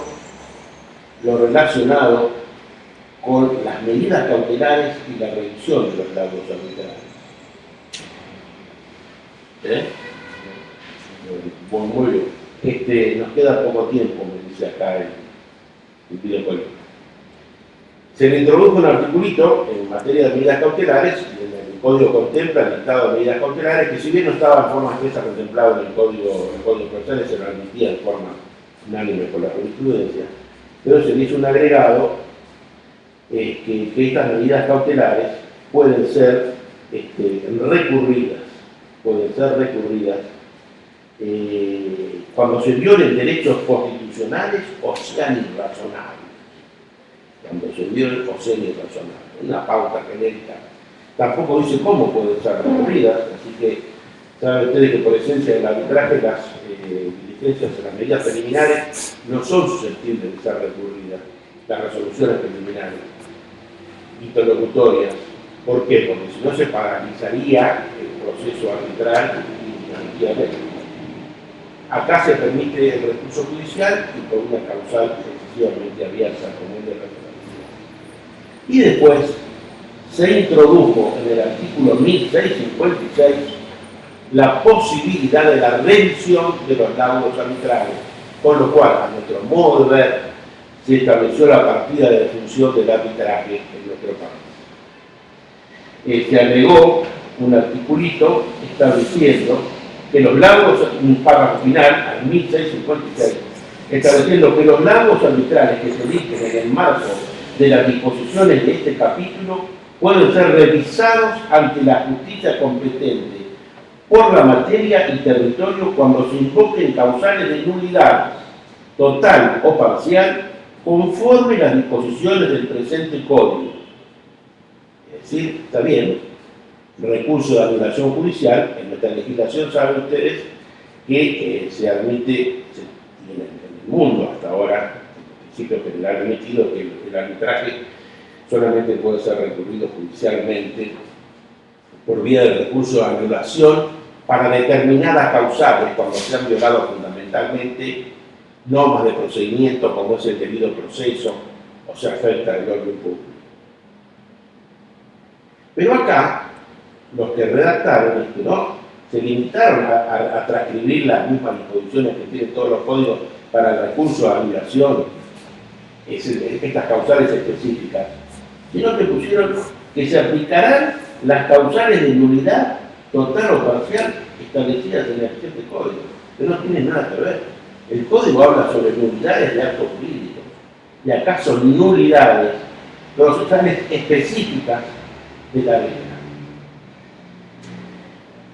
lo relacionado con las medidas cautelares y la revisión de los laudos arbitrales. Bueno, muy bien. Nos queda poco tiempo, me dice acá el videojuego. Se le introdujo un articulito en materia de medidas cautelares, y en el Código contempla el listado de medidas cautelares, que si bien no estaba en forma expresa contemplado en el Código Procesal, se lo admitía en forma unánime por la jurisprudencia, pero se le hizo un agregado que estas medidas cautelares pueden ser recurridas cuando se violen derechos constitucionales o sean irrazonables. Una pauta genérica. Tampoco dice cómo pueden ser recurridas, así que saben ustedes que por esencia del arbitraje las diligencias en las medidas preliminares no son susceptibles de ser recurridas, las resoluciones preliminares, interlocutorias. ¿Por qué? Porque si no se paralizaría el proceso arbitral definitivamente. Acá se permite el recurso judicial y por una causal excesivamente abierta como el de responsabilidad. Y después se introdujo en el artículo 1656 la posibilidad de la revisión de los laudos arbitrales, con lo cual, a nuestro modo de ver, se estableció la partida de función del arbitraje en nuestro país. Se agregó un articulito estableciendo que los laudos, un párrafo final, al 1656, estableciendo que los laudos arbitrales que se rigen en el marco de las disposiciones de este capítulo pueden ser revisados ante la justicia competente por la materia y territorio cuando se invoquen causales de nulidad total o parcial conforme las disposiciones del presente código. Es decir, está bien, recurso de anulación judicial. En nuestra legislación saben ustedes que se admite, y en el mundo hasta ahora, el principio general admitido, que el arbitraje solamente puede ser recurrido judicialmente por vía del recurso de anulación para determinadas causales, cuando se han violado fundamentalmente normas de procedimiento como es el debido proceso o se afecta el orden público. Pero acá, los que redactaron esto, ¿no?, se limitaron a transcribir las mismas disposiciones que tienen todos los códigos para el recurso de anulación, estas causales específicas, sino que pusieron que se aplicarán las causales de nulidad total o parcial establecidas en el presente código, que no tiene nada que ver. El código habla sobre nulidades de actos jurídicos, y acá son nulidades procesales específicas de la ley.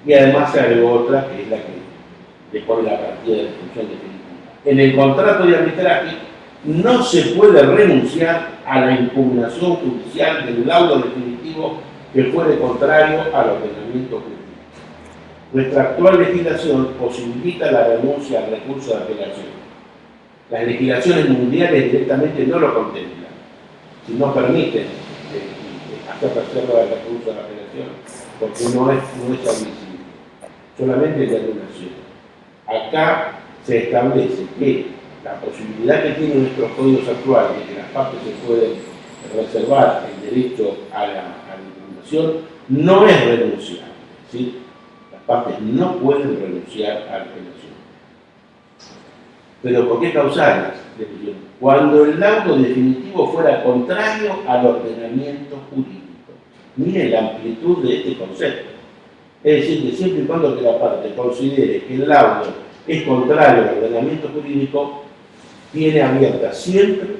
Y además se agregó otra, que es la que le pone la partida de función definitiva. En el contrato de arbitraje no se puede renunciar a la impugnación judicial del laudo definitivo que fuere contrario al ordenamiento jurídico. Nuestra actual legislación posibilita la renuncia al recurso de apelación. Las legislaciones mundiales directamente no lo contemplan, si no permiten hacer reserva del recurso de apelación, porque no es admisible, solamente de anulación. Acá se establece que la posibilidad que tienen nuestros códigos actuales de que las partes se pueden reservar el derecho a la impugnación no es renunciable, ¿sí? Las partes no pueden renunciar a la apelación. ¿Pero por qué causales? Cuando el laudo definitivo fuera contrario al ordenamiento jurídico. Miren la amplitud de este concepto. Es decir, que siempre y cuando que la parte considere que el laudo es contrario al ordenamiento jurídico, tiene abierta siempre,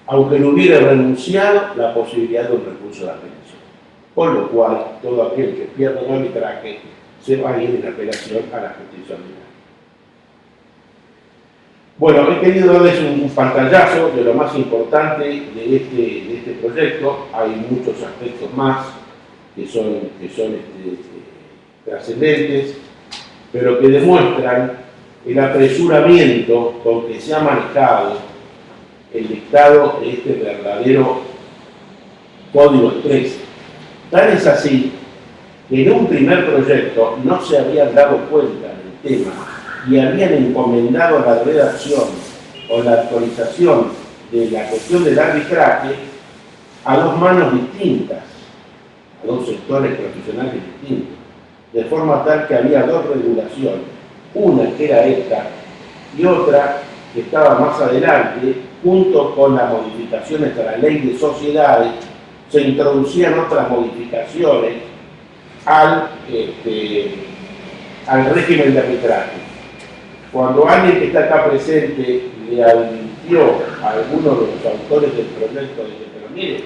aunque no hubiera renunciado, la posibilidad de un recurso de apelación. Por lo cual, todo aquel que pierda un arbitraje se va a ir en apelación a la justicia ordinaria. Bueno, he querido darles un pantallazo de lo más importante de este proyecto. Hay muchos aspectos más que son trascendentes, pero que demuestran el apresuramiento con que se ha manejado el dictado de este verdadero código expreso. Tal es así que en un primer proyecto no se habían dado cuenta del tema y habían encomendado la redacción o la actualización de la cuestión del arbitraje a dos manos distintas, a dos sectores profesionales distintos, de forma tal que había dos regulaciones, una que era esta y otra que estaba más adelante, junto con las modificaciones a la ley de sociedades, se introducían otras modificaciones al régimen de arbitraje. Cuando alguien que está acá presente le advirtió a alguno de los autores del proyecto de que, pero mire,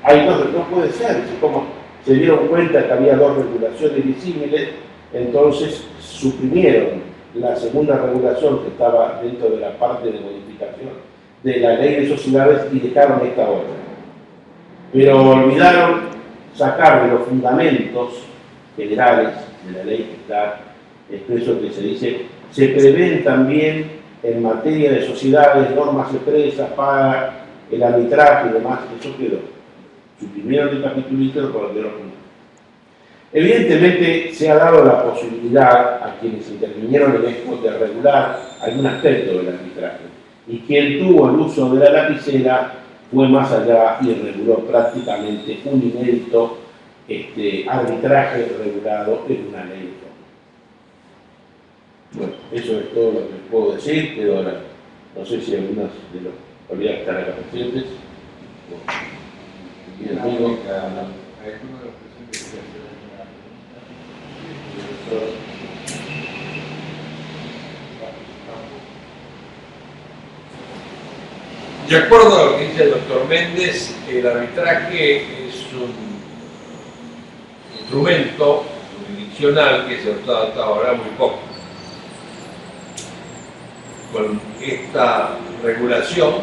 hay dos, no puede ser, como se dieron cuenta que había dos regulaciones disímiles, entonces suprimieron la segunda regulación que estaba dentro de la parte de modificación de la ley de sociedades y dejaron esta otra. Pero olvidaron sacar de los fundamentos generales de la ley que está expreso, que se dice: se prevén también en materia de sociedades normas expresas para el arbitraje y demás. Eso quedó. Suprimieron el capítulo íntegro por de los fundamentos. Evidentemente se ha dado la posibilidad a quienes intervinieron en esto de regular algún aspecto del arbitraje, y quien tuvo el uso de la lapicera fue más allá y reguló prácticamente un inédito arbitraje regulado en una ley. Bueno, eso es todo lo que puedo decir. Quedo ahora, no sé si algunos de los colegas están acá presentes. Mi amigo. De acuerdo a lo que dice el doctor Méndez, el arbitraje es un instrumento jurisdiccional que se ha usado hasta ahora muy poco. Con esta regulación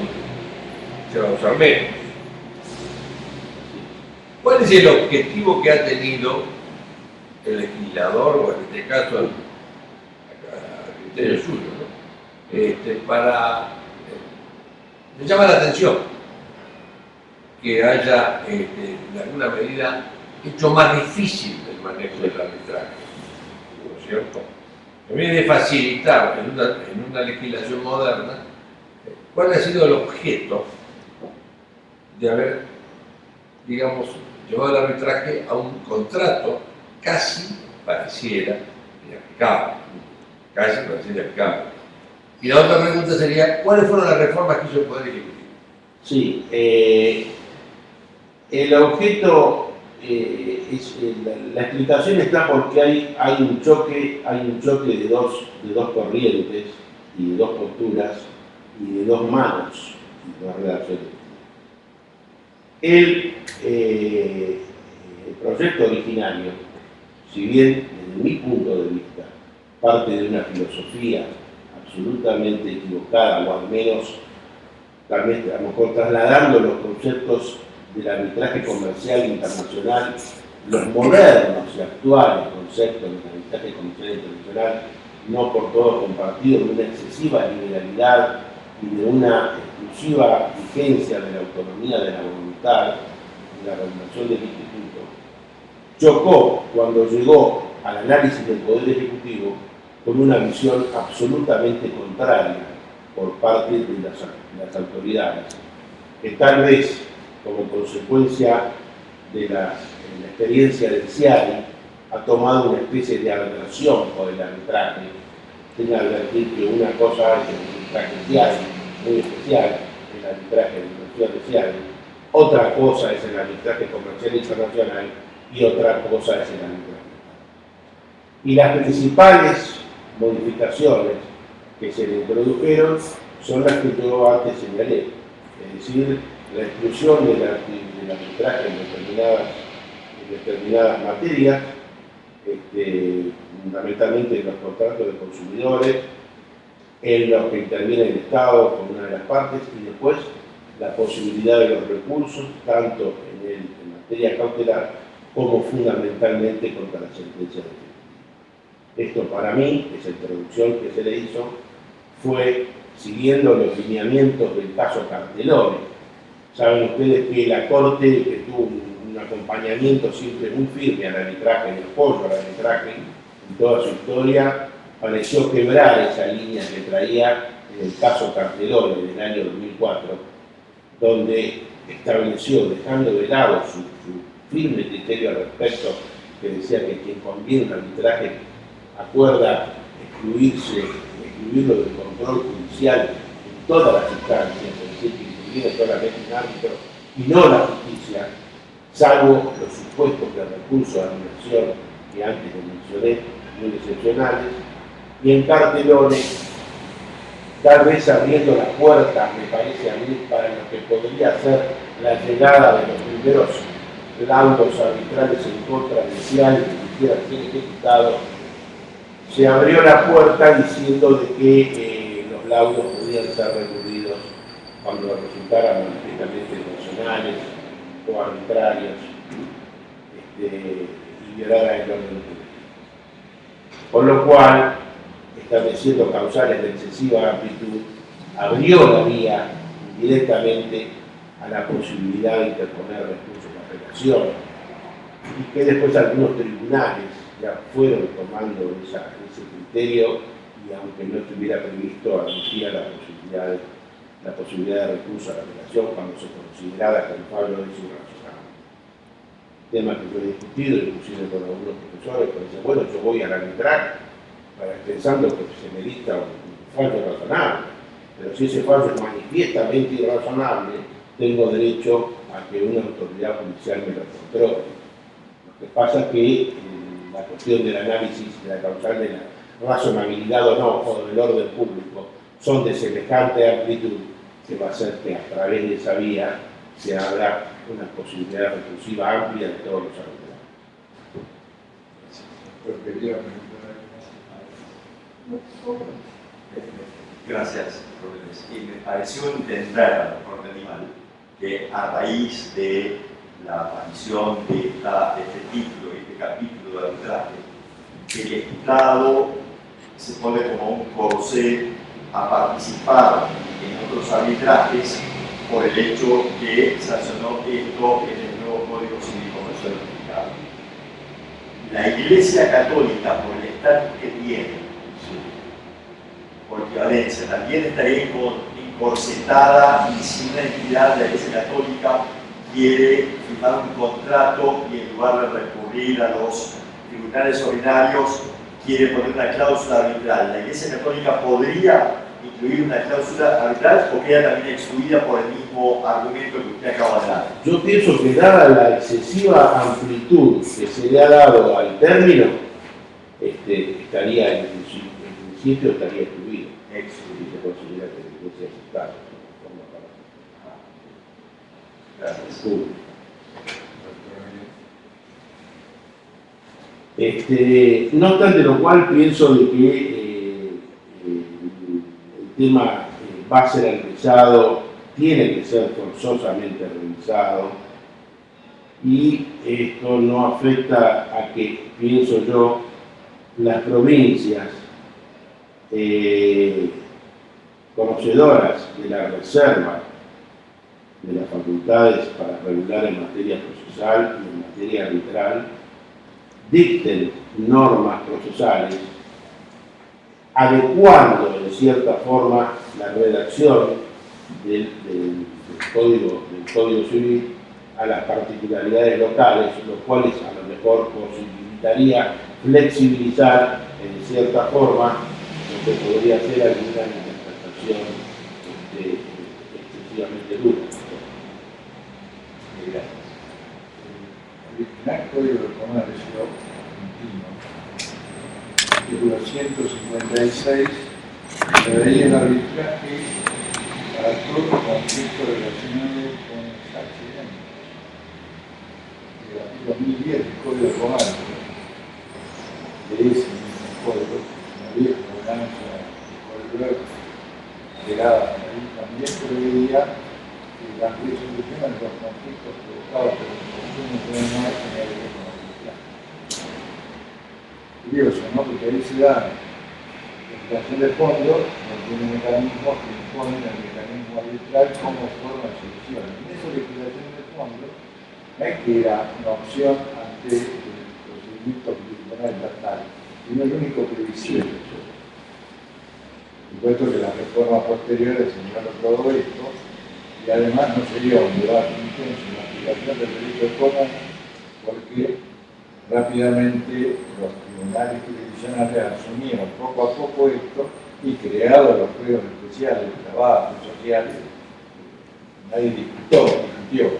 se va a usar menos. ¿Cuál es el objetivo que ha tenido el legislador, o en este caso el criterio suyo, ¿no? Me llama la atención que haya, de alguna medida, hecho más difícil el manejo del arbitraje, ¿no es cierto? En vez de facilitar en una legislación moderna, ¿cuál ha sido el objeto de haber, digamos, llevado el arbitraje a un contrato casi pareciera inaplicable? Casi pareciera inaplicable. Y la otra pregunta sería, ¿cuáles fueron las reformas que hizo el Poder Ejecutivo? Sí, el objeto, la explicación está porque hay un choque de dos corrientes y de dos posturas y de dos manos en las relaciones. El proyecto originario, si bien desde mi punto de vista parte de una filosofía absolutamente equivocada, o al menos también a lo mejor trasladando los conceptos del arbitraje comercial internacional, los modernos y actuales conceptos del arbitraje comercial internacional, no por todo compartido, de una excesiva liberalidad y de una exclusiva vigencia de la autonomía de la voluntad y la regulación del instituto, chocó cuando llegó al análisis del Poder Ejecutivo con una visión absolutamente contraria por parte de las autoridades, que tal vez como consecuencia de la experiencia del CIARI ha tomado una especie de aversión por el arbitraje, sin advertir que una cosa es el arbitraje CIARI, muy especial, el arbitraje de inversión de CIARI, otra cosa es el arbitraje comercial internacional y otra cosa es el arbitraje. Y las principales modificaciones que se le introdujeron son las que yo antes señalé, es decir, la exclusión del arbitraje en determinadas materias, fundamentalmente en los contratos de consumidores, en los que interviene el Estado con una de las partes, y después la posibilidad de los recursos, tanto en materia cautelar como fundamentalmente contra la sentencia definitiva. Esto para mí, esa introducción que se le hizo, fue siguiendo los lineamientos del caso Cartelone. Saben ustedes que la Corte, que tuvo un acompañamiento siempre muy firme al arbitraje, el apoyo al arbitraje en toda su historia, pareció quebrar esa línea que traía en el caso Cartelone del año 2004, donde estableció, dejando de lado su firme criterio al respecto, que decía que quien conviene un arbitraje acuerda excluirlo del control judicial en todas las instancias, es decir, que incluye solamente un árbitro y no la justicia, salvo los supuestos de recurso a anulación que antes mencioné, muy excepcionales, y en Cartelone, tal vez abriendo la puerta, me parece a mí, para lo que podría ser la llegada de los primeros laudos arbitrales en contra de CIARI que quisiera ser ejecutado, se abrió la puerta diciendo de que los laudos podían ser recurridos cuando resultaran manifiestamente irracionales o arbitrarios y violaran el orden público. Por lo cual, estableciendo causales de excesiva amplitud, abrió la vía directamente a la posibilidad de interponer recursos de apelación, y que después algunos tribunales ya fueron tomando ese criterio, y aunque no estuviera previsto, admitía la posibilidad de recurso a la apelación cuando se considerara que el fallo es irrazonable. Tema que yo he discutido, inclusive con algunos profesores, que dicen, bueno, yo voy al arbitrar pensando que se me dicta un fallo razonable, pero si ese fallo es manifiestamente irrazonable, tengo derecho a que una autoridad judicial me lo controle. Lo que pasa es que la cuestión del análisis de la causal de la razonabilidad o no, o del orden público, son de semejante amplitud que va a hacer que a través de esa vía se abra una posibilidad recursiva amplia de todos los arbitrajes. Gracias, profesor. Y me pareció entender, a lo mejor entendí mal, que a raíz de la aparición de este título y este capítulo de arbitraje, el Estado se pone como un corsé a participar en otros arbitrajes por el hecho que sancionó esto en el nuevo Código Civil Comercial Unificado. La Iglesia Católica, por el estatus que tiene, por equivalencia, también estaría encorsetada y sin una entidad. La Iglesia Católica quiere firmar un contrato y en lugar de recurrir a los tribunales ordinarios quiere poner una cláusula arbitral. ¿La Iglesia Católica podría incluir una cláusula arbitral o queda también excluida por el mismo argumento que usted acaba de dar? Yo pienso que dada la excesiva amplitud que se le ha dado al término, estaría en principio estaría excluido. Y se considera que la Iglesia está Gracias. No obstante lo cual, pienso de que el tema va a ser analizado, tiene que ser forzosamente revisado, y esto no afecta a que, pienso yo, las provincias conocedoras de la reserva de las facultades para regular en materia procesal y en materia arbitral, dicten normas procesales, adecuando en cierta forma la redacción del Código Civil a las particularidades locales, lo cual a lo mejor posibilitaría flexibilizar en cierta forma lo que podría ser alguna interpretación excesivamente dura. El original Código de Comercio argentino, artículo 156, preveía el arbitraje para todo conflicto relacionado con los accidentes. El artículo 2010 del Código de Comercio, de ese mismo código, una vieja ordenanza del Código llegada ahí, también preveía la resolución de los conflictos provocados por el consumo de una tener que ver con la actividad. Curioso, ¿no? Porque ahí se da legislación de fondo, no tiene mecanismos que imponen el mecanismo arbitral como forma de solución. En esa legislación de fondo no es que era una opción ante el procedimiento jurisdiccional estatal, sino el único previsible. Supuesto que las reformas posteriores señalaron todo esto, y además no sería un debate intenso en la aplicación del derecho de comercio, porque rápidamente los tribunales jurisdiccionales asumieron poco a poco esto y creados los juegos especiales, trabajos sociales, nadie discutió.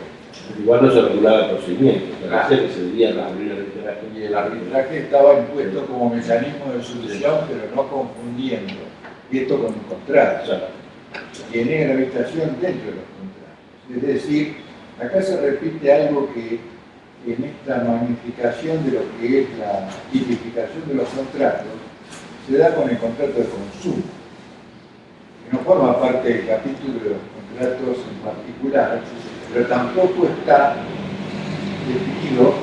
Igual no se regulaba el procedimiento, que se debía abrir el arbitraje. Y el arbitraje estaba impuesto como mecanismo de solución, pero no confundiendo esto con un contrato. O sea, tiene gravitación dentro de los contratos. Es decir, acá se repite algo que en esta magnificación de lo que es la tipificación de los contratos se da con el contrato de consumo, que no forma parte del capítulo de los contratos en particular, pero tampoco está definido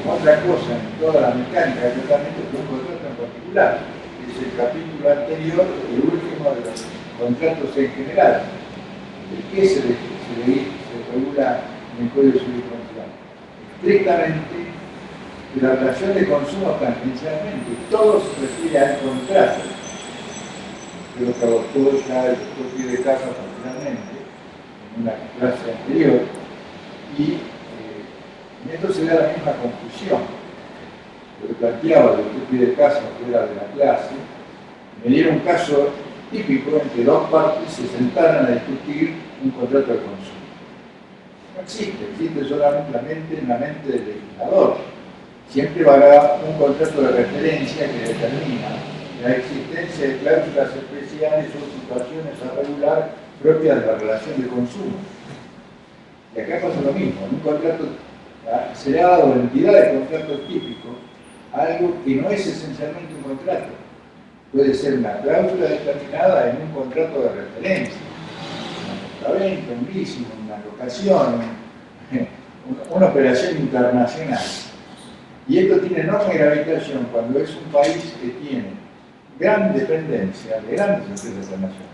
como otra cosa en toda la mecánica de tratamiento de un contrato en particular. Es el capítulo anterior, el último de los contratos en general. ¿De qué se regula en el Código Civil Comercial? Estrictamente de la relación de consumo tangencialmente. Todo se refiere al contrato. Creo que abordó ya el doctor Pie de Casa finalmente en una clase anterior, y en esto se da la misma confusión. Lo que planteaba el doctor Pie de Casa fuera de la clase, me dieron un caso típico en que dos partes se sentaran a discutir un contrato de consumo. No existe solamente en la mente del legislador. Siempre habrá un contrato de referencia que determina la existencia de cláusulas especiales o situaciones a regular propias de la relación de consumo. Y acá pasa lo mismo. En un contrato se le ha dado la entidad de contrato típico a algo que no es esencialmente un contrato. Puede ser una cláusula determinada en un contrato de referencia, una compraventa, un leasing, una locación, una operación internacional. Y esto tiene enorme gravitación cuando es un país que tiene gran dependencia de grandes empresas internacionales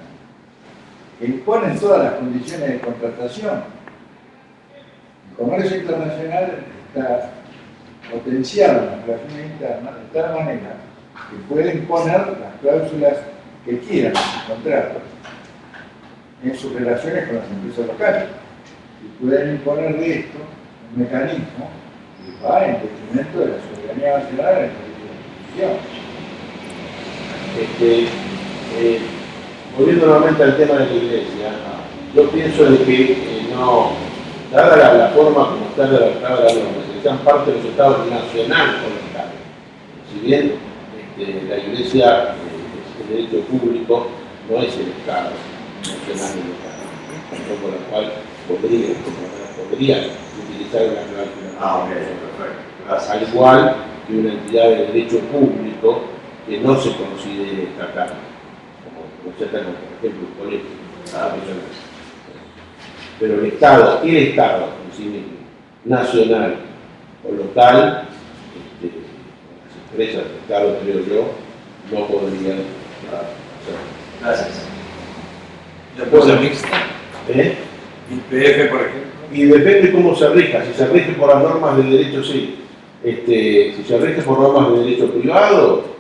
que imponen todas las condiciones de contratación. El comercio internacional está potenciado en las relaciones internas de tal manera que puede imponer las cláusulas que quieran en sus contratos en sus relaciones con las empresas locales. Y pueden imponer de esto un mecanismo que va en detrimento de la soberanía nacional en la institución. Volviendo nuevamente al tema de la iglesia, yo pienso de que no, dada la forma como está redactada la norma, que sean parte de los estados nacionales o locales. Si bien la iglesia, el derecho público, no es el estado nacional y local, con lo cual podría utilizar una cláusula. Perfecto. Al igual que una entidad de derecho público que no se considere estatal, como se trata, por ejemplo, el colegio. Pero el Estado en sí mismo, nacional o local, las empresas de Estado, creo yo, no podrían hacerlo. Gracias. ¿La cosa mixta? ¿IPF, por ejemplo? Y depende cómo se rija. Si se rige por las normas del derecho, sí. Si se rige por normas de derecho privado,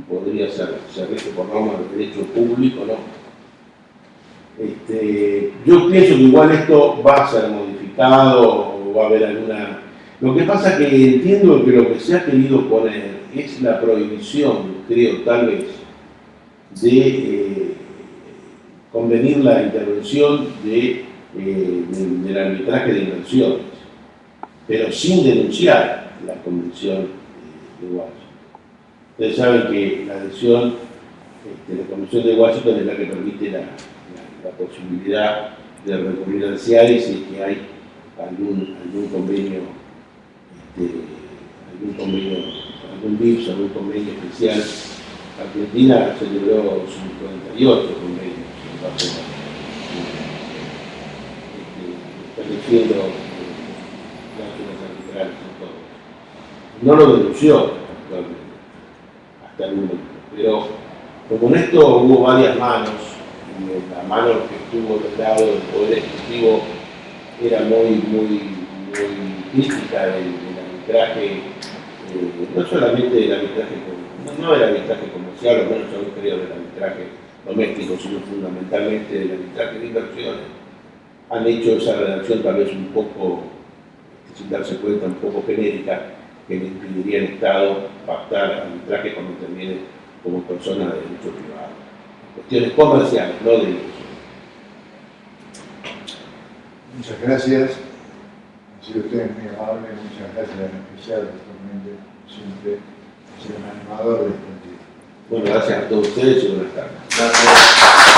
podría ser. Si se rige por normas de derecho público, no. Yo pienso que igual esto va a ser modificado o va a haber alguna... Lo que pasa es que entiendo que lo que se ha querido poner es la prohibición, creo, tal vez, de convenir la intervención del arbitraje de inversiones, pero sin denunciar la Convención de Washington. Ustedes saben que la adhesión de la Convención de Washington es la que permite la posibilidad de recurrir al CIARI si es que hay algún convenio, algún BIPS, algún convenio especial. Argentina celebró 58 convenios estableciendo cláusulas arbitrales en todo. No lo denunció actualmente, hasta el momento, pero como en esto hubo varias manos, y la mano que estuvo del lado del Poder Ejecutivo era muy crítica del arbitraje, no solamente del arbitraje, no del arbitraje comercial, o menos aún creo del arbitraje doméstico, sino fundamentalmente del arbitraje de inversiones, han hecho esa redacción tal vez un poco, sin darse cuenta, un poco genérica, que le impediría al Estado pactar arbitraje cuando interviene como persona de derecho privado. Cuestiones comerciales, no de derecho. Muchas gracias. Han sido ustedes muy amables. Muchas gracias en especial, doctor Méndez, siempre ha sido un animador de este. Bueno, gracias a todos ustedes y buenas tardes. Gracias.